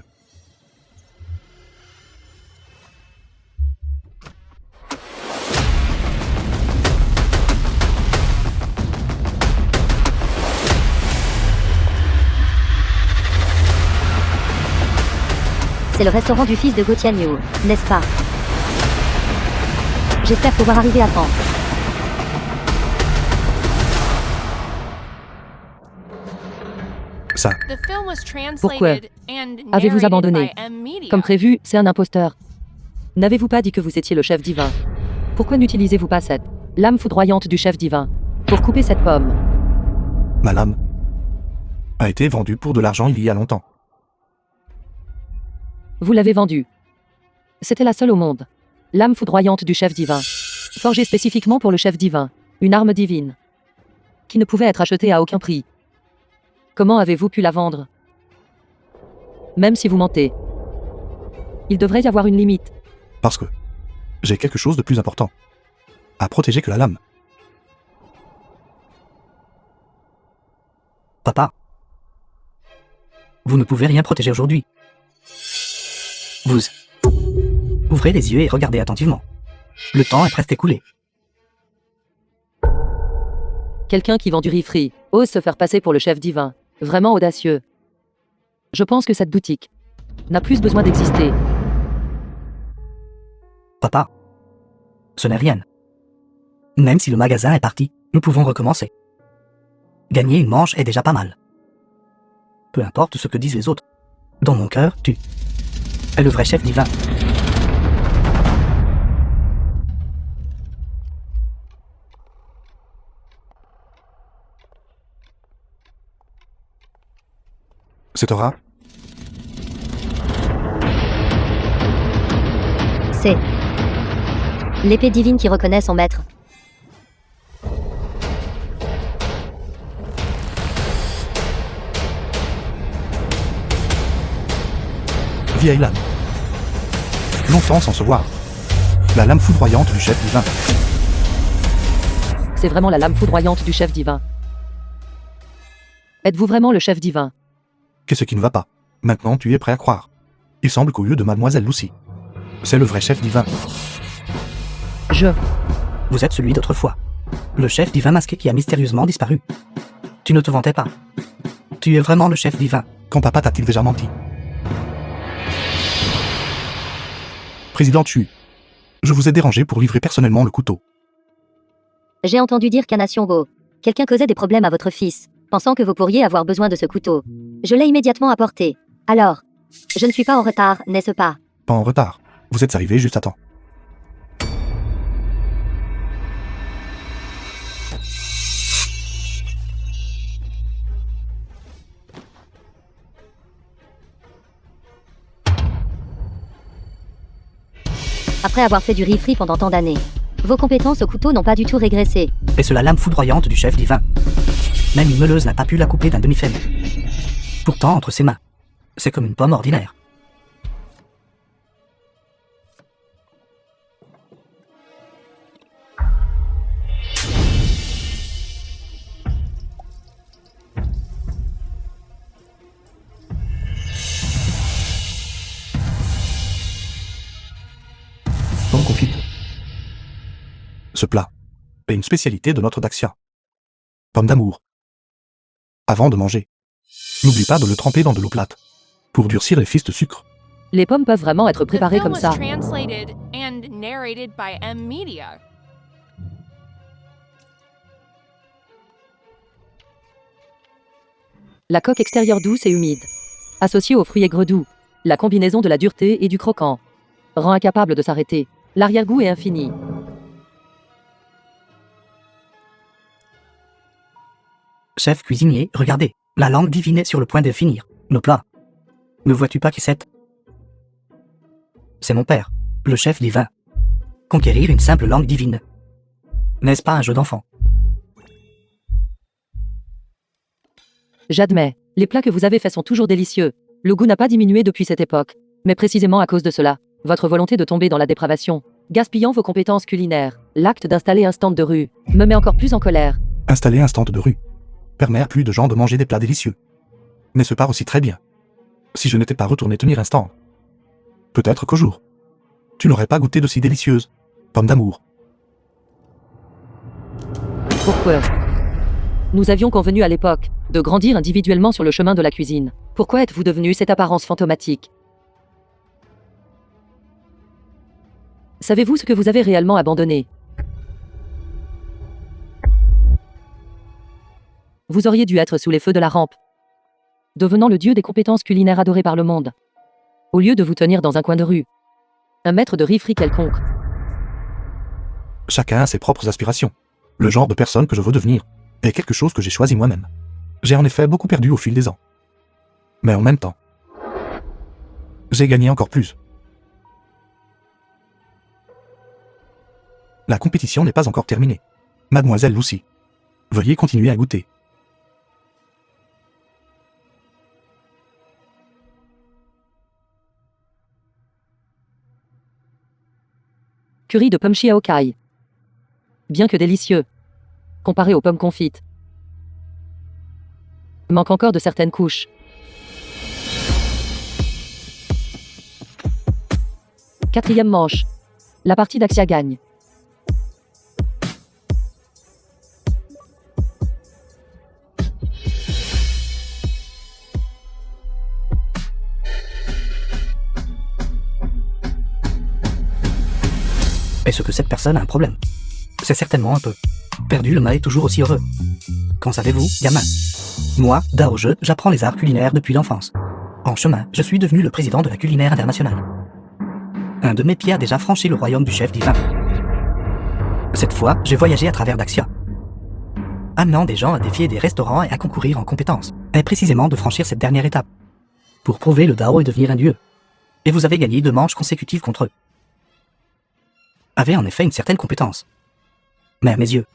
C'est le restaurant du fils de Gotianyo, n'est-ce pas? J'espère pouvoir arriver à temps. Ça. The film was Pourquoi translated and avez-vous narrated abandonné? by M Media. Comme prévu, c'est un imposteur. N'avez-vous pas dit que vous étiez le chef divin? Pourquoi n'utilisez-vous pas cette lame foudroyante du chef divin pour couper cette pomme? Ma lame a été vendue pour de l'argent il y a longtemps. Vous l'avez vendue. C'était la seule au monde. Lame foudroyante du chef divin. Forgée spécifiquement pour le chef divin. Une arme divine. Qui ne pouvait être achetée à aucun prix. Comment avez-vous pu la vendre? Même si vous mentez. Il devrait y avoir une limite. Parce que j'ai quelque chose de plus important à protéger que la lame. Papa, vous ne pouvez rien protéger aujourd'hui. Vous ouvrez les yeux et regardez attentivement. Le temps est presque écoulé. Quelqu'un qui vend du riz frit ose se faire passer pour le chef divin. Vraiment audacieux. Je pense que cette boutique n'a plus besoin d'exister. Papa, ce n'est rien. Même si le magasin est parti, nous pouvons recommencer. Gagner une manche est déjà pas mal. Peu importe ce que disent les autres. Dans mon cœur, tu es le vrai chef divin. Cette aura, C'est l'épée divine qui reconnaît son maître. vieille lame. Longtemps sans se voir. La lame foudroyante du chef divin. C'est vraiment la lame foudroyante du chef divin. Êtes-vous vraiment le chef divin? Qu'est-ce qui ne va pas? Maintenant tu es prêt à croire. Il semble qu'au lieu de mademoiselle Lucy, c'est le vrai chef divin. Vous êtes celui d'autrefois. Le chef divin masqué qui a mystérieusement disparu. Tu ne te vantais pas. Tu es vraiment le chef divin. Quand papa t'a-t-il déjà menti? Président Chu, je vous ai dérangé pour livrer personnellement le couteau. J'ai entendu dire qu'à Nationgo, quelqu'un causait des problèmes à votre fils, pensant que vous pourriez avoir besoin de ce couteau. Je l'ai immédiatement apporté. Alors, je ne suis pas en retard, n'est-ce pas? Pas en retard. Vous êtes arrivé juste à temps. Après avoir fait du riz-frit pendant tant d'années, vos compétences au couteau n'ont pas du tout régressé. Et c'est la lame foudroyante du chef divin. Même une meuleuse n'a pas pu la couper d'un demi-femme. Pourtant, entre ses mains, c'est comme une pomme ordinaire. Pomme confite. Ce plat est une spécialité de notre Daxia. Pomme d'amour. Avant de manger, n'oublie pas de le tremper dans de l'eau plate pour durcir les fils de sucre. Les pommes peuvent vraiment être The préparées film comme ça. was translated and narrated by M Media. La coque extérieure douce et humide, associée aux fruits aigres doux, la combinaison de la dureté et du croquant, rend incapable de s'arrêter. L'arrière-goût est infini. Chef cuisinier, regardez, la langue divine est sur le point de finir. Nos plats. Ne vois-tu pas qui c'est? C'est mon père, le chef divin. Conquérir une simple langue divine. N'est-ce pas un jeu d'enfant? J'admets, les plats que vous avez faits sont toujours délicieux. Le goût n'a pas diminué depuis cette époque. Mais précisément à cause de cela, votre volonté de tomber dans la dépravation, gaspillant vos compétences culinaires, l'acte d'installer un stand de rue, me met encore plus en colère. Installer un stand de rue permet à plus de gens de manger des plats délicieux. N'est-ce pas aussi très bien? Si je n'étais pas retourné tenir un stand, peut-être qu'au jour, tu n'aurais pas goûté de si délicieuses pommes d'amour. Pourquoi? Nous avions convenu à l'époque de grandir individuellement sur le chemin de la cuisine. Pourquoi êtes-vous devenu cette apparence fantomatique? Savez-vous ce que vous avez réellement abandonné? Vous auriez dû être sous les feux de la rampe, devenant le dieu des compétences culinaires adoré par le monde. Au lieu de vous tenir dans un coin de rue, un maître de riz-frit quelconque. Chacun a ses propres aspirations. Le genre de personne que je veux devenir est quelque chose que j'ai choisi moi-même. J'ai en effet beaucoup perdu au fil des ans. Mais en même temps, j'ai gagné encore plus. La compétition n'est pas encore terminée. Mademoiselle Lucy, veuillez continuer à goûter. Curry de pommes chiaokai. Bien que délicieux, comparé aux pommes confites, manque encore de certaines couches. Quatrième manche. La partie d'Axia gagne. Est-ce que cette personne a un problème? C'est certainement un peu. Perdu, le mal est toujours aussi heureux. Qu'en savez-vous, gamin? Moi, Daoje, j'apprends les arts culinaires depuis l'enfance. En chemin, je suis devenu le président de la culinaire internationale. Un de mes pieds a déjà franchi le royaume du chef divin. Cette fois, j'ai voyagé à travers Daxia, amenant des gens à défier des restaurants et à concourir en compétences, et précisément de franchir cette dernière étape. pour prouver le Dao et devenir un dieu. Et vous avez gagné 2 manches consécutives contre eux. Avez en effet une certaine compétence. Mais à mes yeux,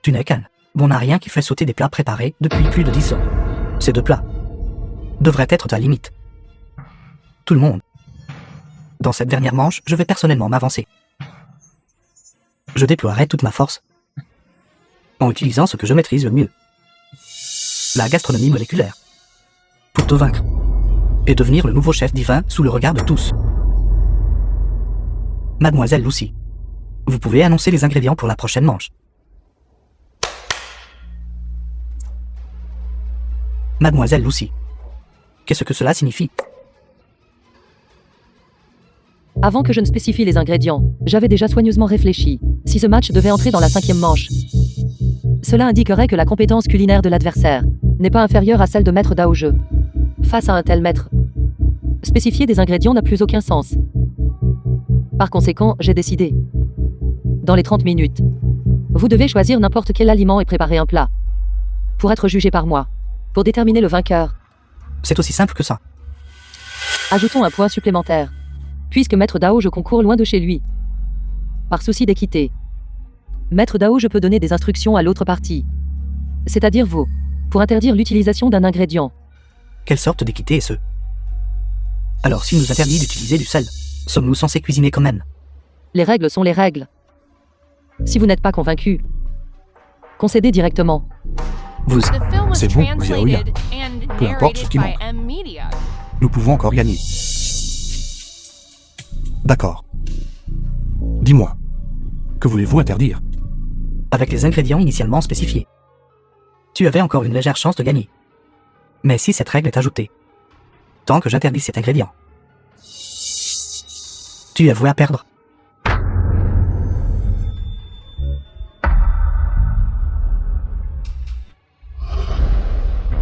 tu n'es qu'un bon à rien qui fait sauter des plats préparés depuis plus de 10 ans. Ces 2 plats devraient être ta limite. Tout le monde. Dans cette dernière manche, je vais personnellement m'avancer. Je déploierai toute ma force en utilisant ce que je maîtrise le mieux. La gastronomie moléculaire. Pour te vaincre. Et devenir le nouveau chef divin sous le regard de tous. Mademoiselle Lucy, vous pouvez annoncer les ingrédients pour la prochaine manche. Mademoiselle Lucy, qu'est-ce que cela signifie? Avant que je ne spécifie les ingrédients, j'avais déjà soigneusement réfléchi. Si ce match devait entrer dans la 5e manche, cela indiquerait que la compétence culinaire de l'adversaire n'est pas inférieure à celle de maître Dao jeu. Face à un tel maître, spécifier des ingrédients n'a plus aucun sens. Par conséquent, j'ai décidé. Dans les 30 minutes, vous devez choisir n'importe quel aliment et préparer un plat. Pour être jugé par moi. Pour déterminer le vainqueur. C'est aussi simple que ça. Ajoutons un point supplémentaire. Puisque Maître Dao je concours loin de chez lui. Par souci d'équité. Maître Dao je peux donner des instructions à l'autre partie. C'est-à-dire vous. Pour interdire l'utilisation d'un ingrédient. Quelle sorte d'équité est-ce? Alors s'il nous interdit d'utiliser du sel, sommes-nous censés cuisiner quand même? Les règles sont les règles. Si vous n'êtes pas convaincu, concédez directement. Vous... The film was C'est bon, vous y avez rien. translated and Peu importe ce narrated qui by manque. M-Media. Nous pouvons encore gagner. D'accord. Dis-moi, que voulez-vous interdire? avec les ingrédients initialement spécifiés. Tu avais encore une légère chance de gagner. Mais si cette règle est ajoutée, tant que j'interdis cet ingrédient, tu es voué à perdre.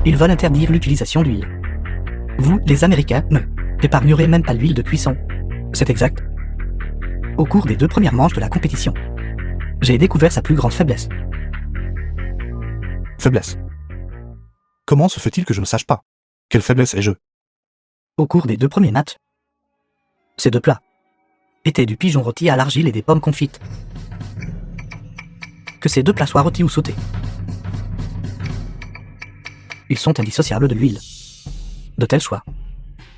Ils veulent interdire l'utilisation d'huile. Vous, les Américains, ne épargnerez même pas l'huile de cuisson. C'est exact. Au cours des 2 premières manches de la compétition, j'ai découvert sa plus grande faiblesse. Faiblesse. Comment se fait-il que je ne sache pas? Quelle faiblesse ai-je? Au cours des 2 premiers matchs, ces 2 plats étaient du pigeon rôti à l'argile et des pommes confites. Que ces 2 plats soient rôtis ou sautés, ils sont indissociables de l'huile. De tels choix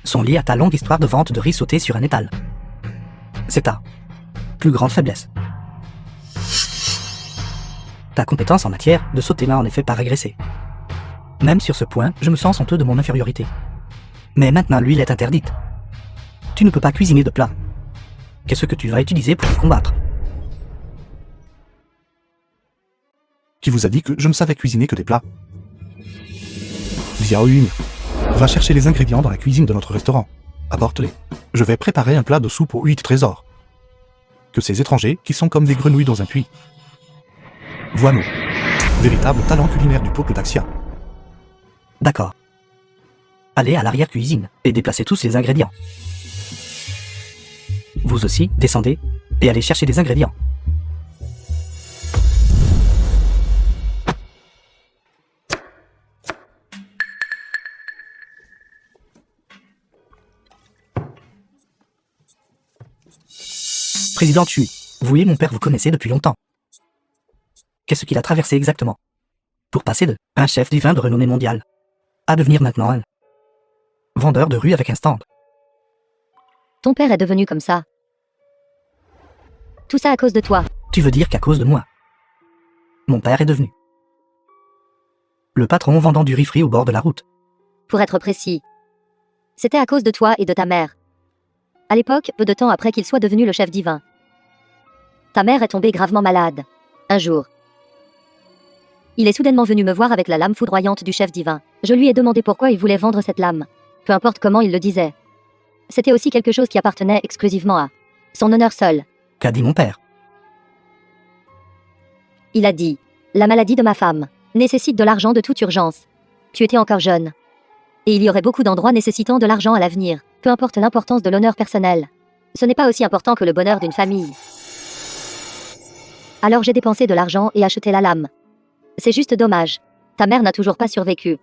sont liés à ta longue histoire de vente de riz sauté sur un étal. C'est ta plus grande faiblesse. Ta compétence en matière de sauté n'a en effet pas régressé. Même sur ce point, je me sens honteux de mon infériorité. Mais maintenant l'huile est interdite. Tu ne peux pas cuisiner de plat. Qu'est-ce que tu vas utiliser pour me combattre? Qui vous a dit que je ne savais cuisiner que des plats? Xiaoyun, va chercher les ingrédients dans la cuisine de notre restaurant. Apporte-les. Je vais préparer un plat de soupe aux 8 trésors. Que ces étrangers qui sont comme des grenouilles dans un puits. Voici véritable talent culinaire du peuple d'Axia. D'accord. Allez à l'arrière-cuisine et déplacez tous les ingrédients. Vous aussi, descendez et allez chercher des ingrédients. Président Chui, vous et mon père vous connaissez depuis longtemps. Qu'est-ce qu'il a traversé exactement pour passer de un chef divin de renommée mondiale à devenir maintenant un vendeur de rue avec un stand? Ton père est devenu comme ça. Tout ça à cause de toi. Tu veux dire qu'à cause de moi, mon père est devenu le patron vendant du riz frit au bord de la route? Pour être précis. C'était à cause de toi et de ta mère. À l'époque, peu de temps après qu'il soit devenu le chef divin. Ta mère est tombée gravement malade. Un jour. Il est soudainement venu me voir avec la lame foudroyante du chef divin. Je lui ai demandé pourquoi il voulait vendre cette lame. Peu importe comment il le disait. C'était aussi quelque chose qui appartenait exclusivement à son honneur seul. Qu'a dit mon père? Il a dit, la maladie de ma femme nécessite de l'argent de toute urgence. Tu étais encore jeune. Et il y aurait beaucoup d'endroits nécessitant de l'argent à l'avenir, peu importe l'importance de l'honneur personnel. Ce n'est pas aussi important que le bonheur d'une famille. Alors j'ai dépensé de l'argent et acheté la lame. C'est juste dommage. Ta mère n'a toujours pas survécu.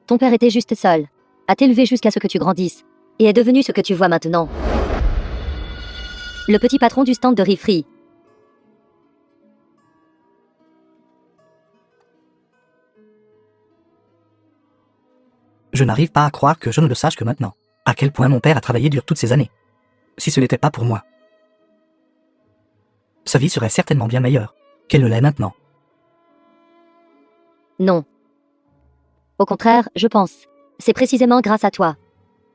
Ton père était juste seul. A t'élevé jusqu'à ce que tu grandisses. Et est devenu ce que tu vois maintenant. Le petit patron du stand de riz-free. Je n'arrive pas à croire que je ne le sache que maintenant. À quel point mon père a travaillé dur toutes ces années. Si ce n'était pas pour moi, sa vie serait certainement bien meilleure qu'elle ne l'est maintenant. Non. Au contraire, je pense. C'est précisément grâce à toi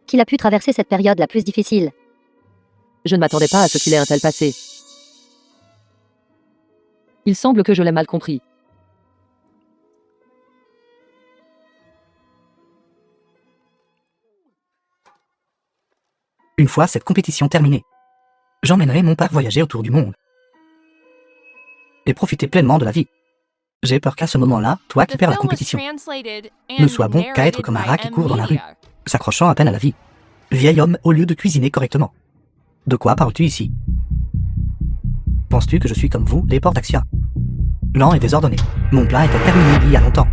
qu'il a pu traverser cette période la plus difficile. Je ne m'attendais pas à ce qu'il ait un tel passé. Il semble que je l'ai mal compris. Une fois cette compétition terminée, j'emmènerai mon père voyager autour du monde et profiter pleinement de la vie. J'ai peur qu'à ce moment-là, toi qui The perds la film was compétition, translated ne and sois bon qu'à être narrated comme un by rat qui M. court dans la rue, Media. s'accrochant à peine à la vie. Vieil homme au lieu de cuisiner correctement. De quoi parles-tu ici? Penses-tu que je suis comme vous, les porcs d'Axia? Lent et désordonné. Mon plat était terminé il y a longtemps.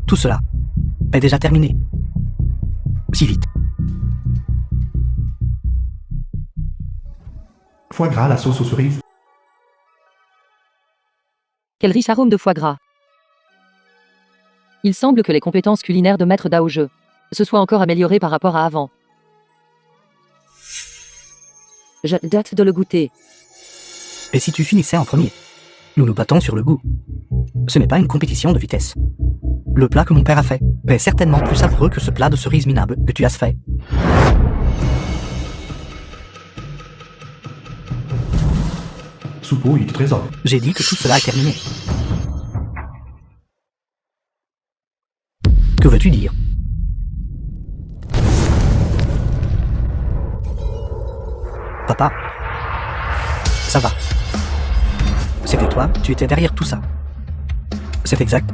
Tout cela est déjà terminé. Si vite. Foie gras à la sauce aux cerises. Quel riche arôme de foie gras. Il semble que les compétences culinaires de Maître Daoge se soient encore améliorées par rapport à avant. J'ai hâte de le goûter. Et si tu finissais en premier? Nous nous battons sur le goût. Ce n'est pas une compétition de vitesse. Le plat que mon père a fait est certainement plus savoureux que ce plat de cerises minables que tu as fait. Soupeau et trésor. J'ai dit que tout cela est terminé. Que veux-tu dire? Papa, ça va. C'était toi, tu étais derrière tout ça. C'est exact.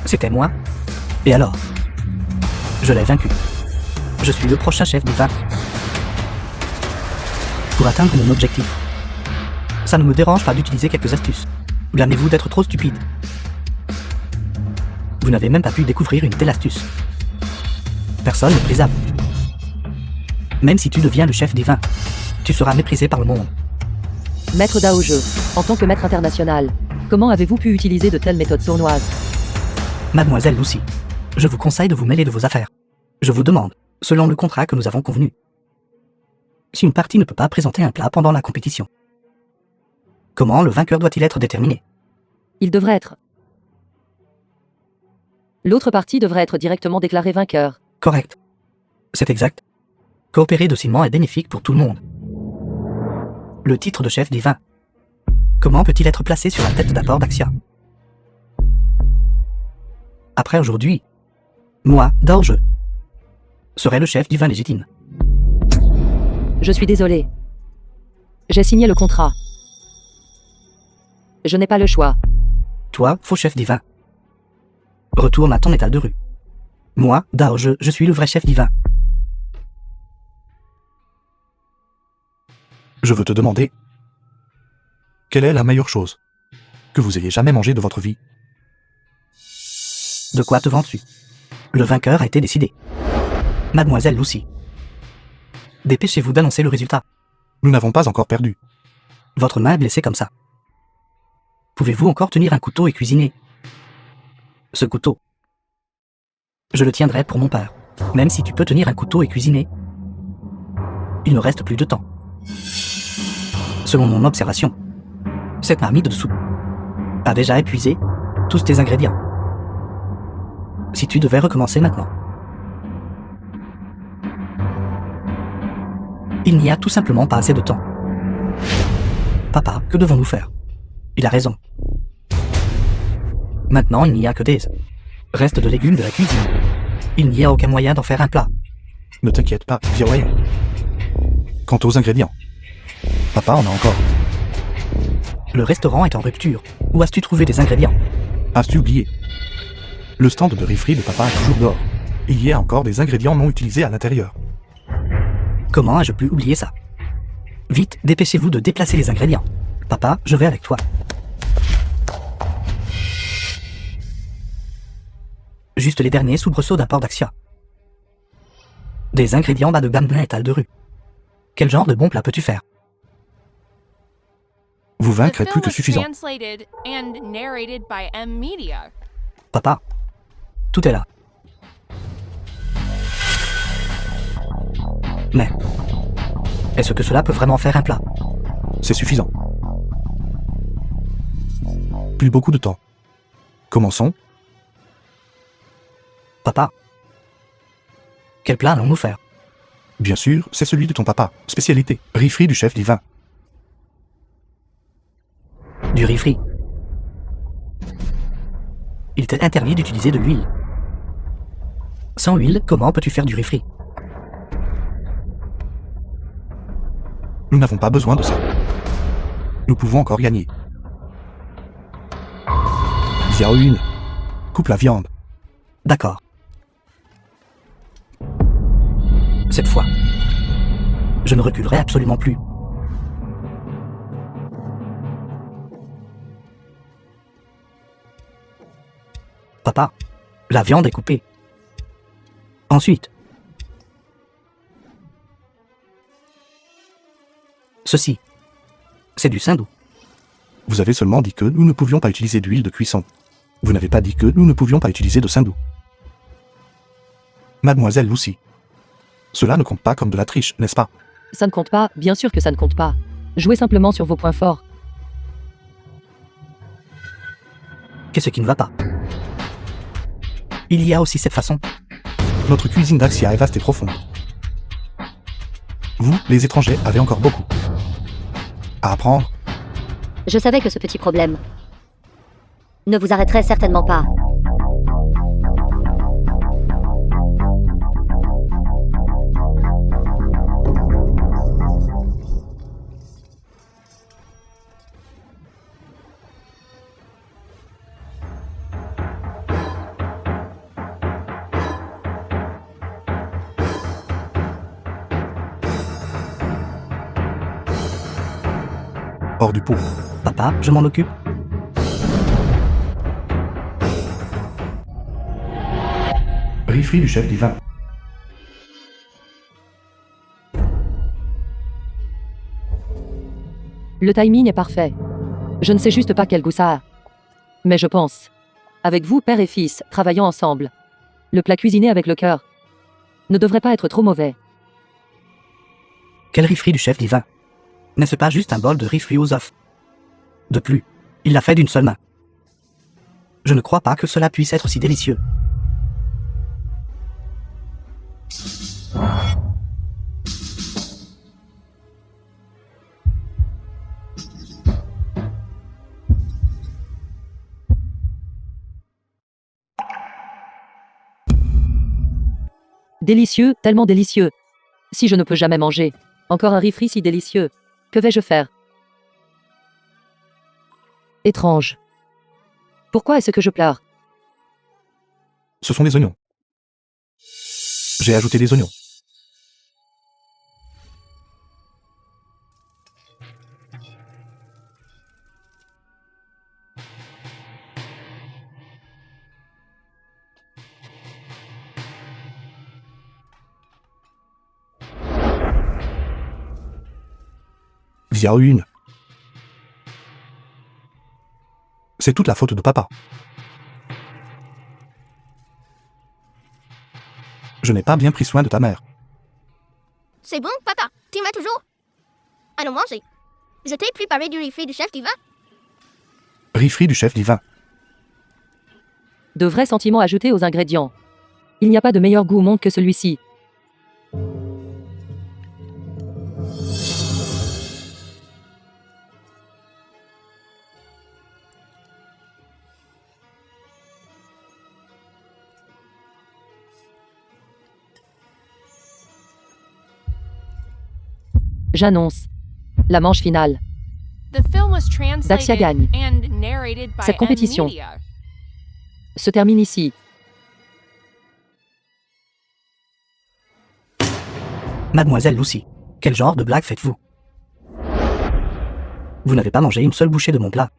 C'était moi. Et alors? Je l'ai vaincu. Je suis le prochain chef divin. Pour atteindre mon objectif, ça ne me dérange pas d'utiliser quelques astuces. Blâmez-vous d'être trop stupide. Vous n'avez même pas pu découvrir une telle astuce. Personne n'est prisable. Même si tu deviens le chef divin, tu seras méprisé par le monde. Maître Daoge, en tant que maître international, comment avez-vous pu utiliser de telles méthodes sournoises? Mademoiselle Lucy, je vous conseille de vous mêler de vos affaires. Je vous demande, selon le contrat que nous avons convenu, si une partie ne peut pas présenter un plat pendant la compétition, comment le vainqueur doit-il être déterminé? Il devrait être. L'autre partie devrait être directement déclarée vainqueur. Correct. C'est exact. Coopérer docilement est bénéfique pour tout le monde. Le titre de chef divin. Comment peut-il être placé sur la tête d'apport d'Axia? Après aujourd'hui, moi, Daoge, serai le chef divin légitime. Je suis désolé. J'ai signé le contrat. Je n'ai pas le choix. Toi, faux chef divin. Retourne à ton étal de rue. Moi, Daoge, je suis le vrai chef divin. Je veux te demander, quelle est la meilleure chose que vous ayez jamais mangée de votre vie? De quoi te vantes-tu? Le vainqueur a été décidé. Mademoiselle Lucy, dépêchez-vous d'annoncer le résultat. Nous n'avons pas encore perdu. Votre main est blessée comme ça. Pouvez-vous encore tenir un couteau et cuisiner? Ce couteau, je le tiendrai pour mon père. Même si tu peux tenir un couteau et cuisiner, il ne reste plus de temps. Selon mon observation, cette marmite de soupe a déjà épuisé tous tes ingrédients. Si tu devais recommencer maintenant, il n'y a tout simplement pas assez de temps. Papa, que devons-nous faire? Il a raison. Maintenant, il n'y a que des restes de légumes de la cuisine. Il n'y a aucun moyen d'en faire un plat. Ne t'inquiète pas, Violet. Quant aux ingrédients, papa en a encore. Le restaurant est en rupture. Où as-tu trouvé des ingrédients? As-tu oublié? Le stand de riz-free de papa est toujours dehors. Il y a encore des ingrédients non utilisés à l'intérieur. Comment ai-je pu oublier ça? Vite, dépêchez-vous de déplacer les ingrédients. Papa, je vais avec toi. juste les derniers soubresauts d'un port d'Axia. Des ingrédients bas de gamme d'un étal de rue. Quel genre de bon plat peux-tu faire? Vous The vaincre est plus film que was suffisant. translated and narrated by M Media. Papa, tout est là. Mais, est-ce que cela peut vraiment faire un plat? C'est suffisant. Plus beaucoup de temps. Commençons. Papa, quel plat allons-nous faire? Bien sûr, c'est celui de ton papa. Spécialité. Riz frit du chef divin. Du riz frit. Il t'est interdit d'utiliser de l'huile. Sans huile, comment peux-tu faire du riz frit? Nous n'avons pas besoin de ça. Nous pouvons encore gagner. Xiao Yun. Coupe la viande. D'accord. Cette fois, je ne reculerai absolument plus. Papa, la viande est coupée. Ensuite, ceci, c'est du sindou. Vous avez seulement dit que nous ne pouvions pas utiliser d'huile de cuisson. Vous n'avez pas dit que nous ne pouvions pas utiliser de sindou. Mademoiselle Lucy. Cela ne compte pas comme de la triche, n'est-ce pas? Ça ne compte pas, bien sûr que ça ne compte pas. Jouez simplement sur vos points forts. Qu'est-ce qui ne va pas? Il y a aussi cette façon. Notre cuisine d'Axia est vaste et profonde. Vous, les étrangers, avez encore beaucoup à apprendre. Je savais que ce petit problème ne vous arrêterait certainement pas. Hors du pot. Papa, je m'en occupe. Riz frit du chef divin. Le timing est parfait. Je ne sais juste pas quel goût ça a. Mais je pense. Avec vous, père et fils, travaillant ensemble. Le plat cuisiné avec le cœur ne devrait pas être trop mauvais. Quel riz frit du chef divin? N'est-ce pas juste un bol de riz frit aux œufs? De plus, il l'a fait d'une seule main. Je ne crois pas que cela puisse être si délicieux. Délicieux, tellement délicieux. Si je ne peux jamais manger encore un riz frit si délicieux, que vais-je faire? Étrange. Pourquoi est-ce que je pleure? Ce sont des oignons. J'ai ajouté des oignons. Xiao Yun. C'est toute la faute de papa. Je n'ai pas bien pris soin de ta mère. C'est bon, papa. Tu m'aimes toujours. Allons manger. Je t'ai préparé du riz frit du chef divin. Riz frit du chef divin. De vrais sentiments ajoutés aux ingrédients. Il n'y a pas de meilleur goût au monde que celui-ci. J'annonce la manche finale. The film was Daxia gagne. translated and narrated by Cette compétition M Media. se termine ici. Mademoiselle Lucy, quel genre de blague faites-vous? Vous n'avez pas mangé une seule bouchée de mon plat.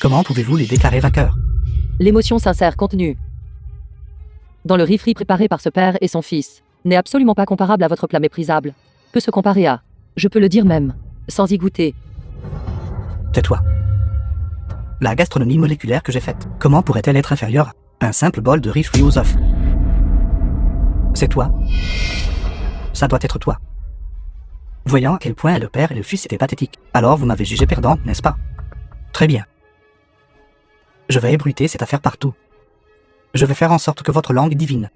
Comment pouvez-vous les déclarer vainqueurs? L'émotion sincère contenue dans le riz frit préparé par ce père et son fils, n'est absolument pas comparable à votre plat méprisable. Peut se comparer à, je peux le dire même, sans y goûter. Tais-toi. La gastronomie moléculaire que j'ai faite, comment pourrait-elle être inférieure à un simple bol de riz frit aux œufs? C'est toi. Ça doit être toi. Voyant à quel point le père et le fils étaient pathétiques, alors vous m'avez jugé perdant, n'est-ce pas? Très bien. Je vais ébruiter cette affaire partout. Je vais faire en sorte que votre langue divine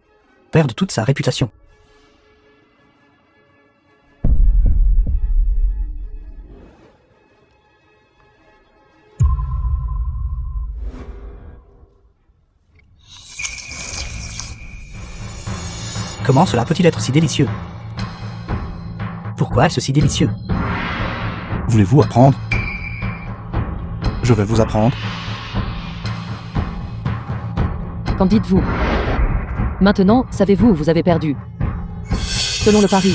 perde toute sa réputation. Comment cela peut-il être si délicieux? Pourquoi est-ce si délicieux? Voulez-vous apprendre? Je vais vous apprendre. Qu'en dites-vous? Maintenant, savez-vous où vous avez perdu? Selon le pari,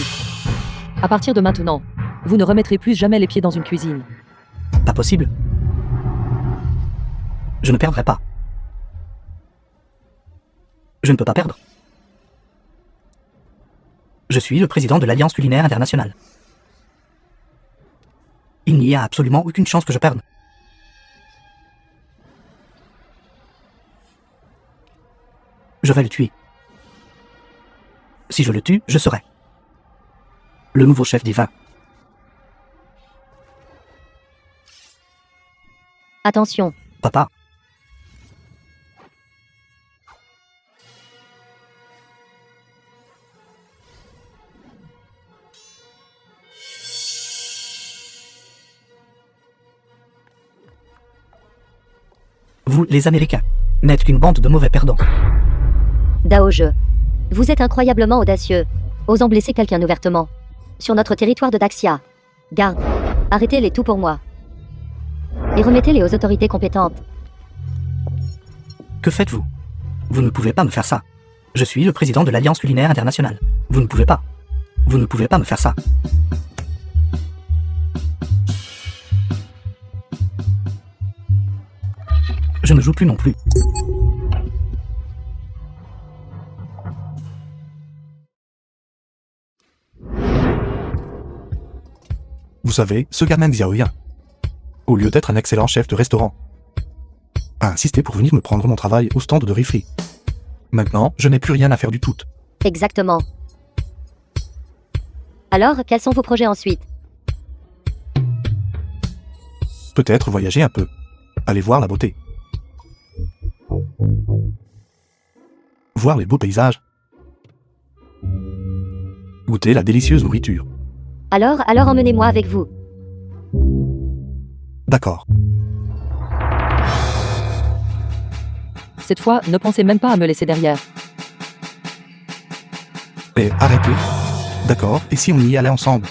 à partir de maintenant, vous ne remettrez plus jamais les pieds dans une cuisine. Pas possible. Je ne perdrai pas. Je ne peux pas perdre. Je suis le président de l'Alliance culinaire internationale. Il n'y a absolument aucune chance que je perde. Je vais le tuer. Si je le tue, je serai le nouveau chef divin. Attention, Papa, vous, les Américains, n'êtes qu'une bande de mauvais perdants. Daoge. Vous êtes incroyablement audacieux, osant blesser quelqu'un ouvertement. Sur notre territoire de Daxia. Garde. Arrêtez-les tout pour moi. Et remettez-les aux autorités compétentes. Que faites-vous? Vous ne pouvez pas me faire ça. Je suis le président de l'Alliance culinaire internationale. Vous ne pouvez pas. Vous ne pouvez pas me faire ça. Je ne joue plus non plus. Vous savez, ce gamin Xiaoyan, au lieu d'être un excellent chef de restaurant, a insisté pour venir me prendre mon travail au stand de riz frit. Maintenant, je n'ai plus rien à faire du tout. Exactement. Alors, quels sont vos projets ensuite? Peut-être voyager un peu. Aller voir la beauté. Voir les beaux paysages. Goûter la délicieuse nourriture. Alors emmenez-moi avec vous. D'accord. Cette fois, ne pensez même pas à me laisser derrière. Et arrêtez. D'accord, et si on y allait ensemble?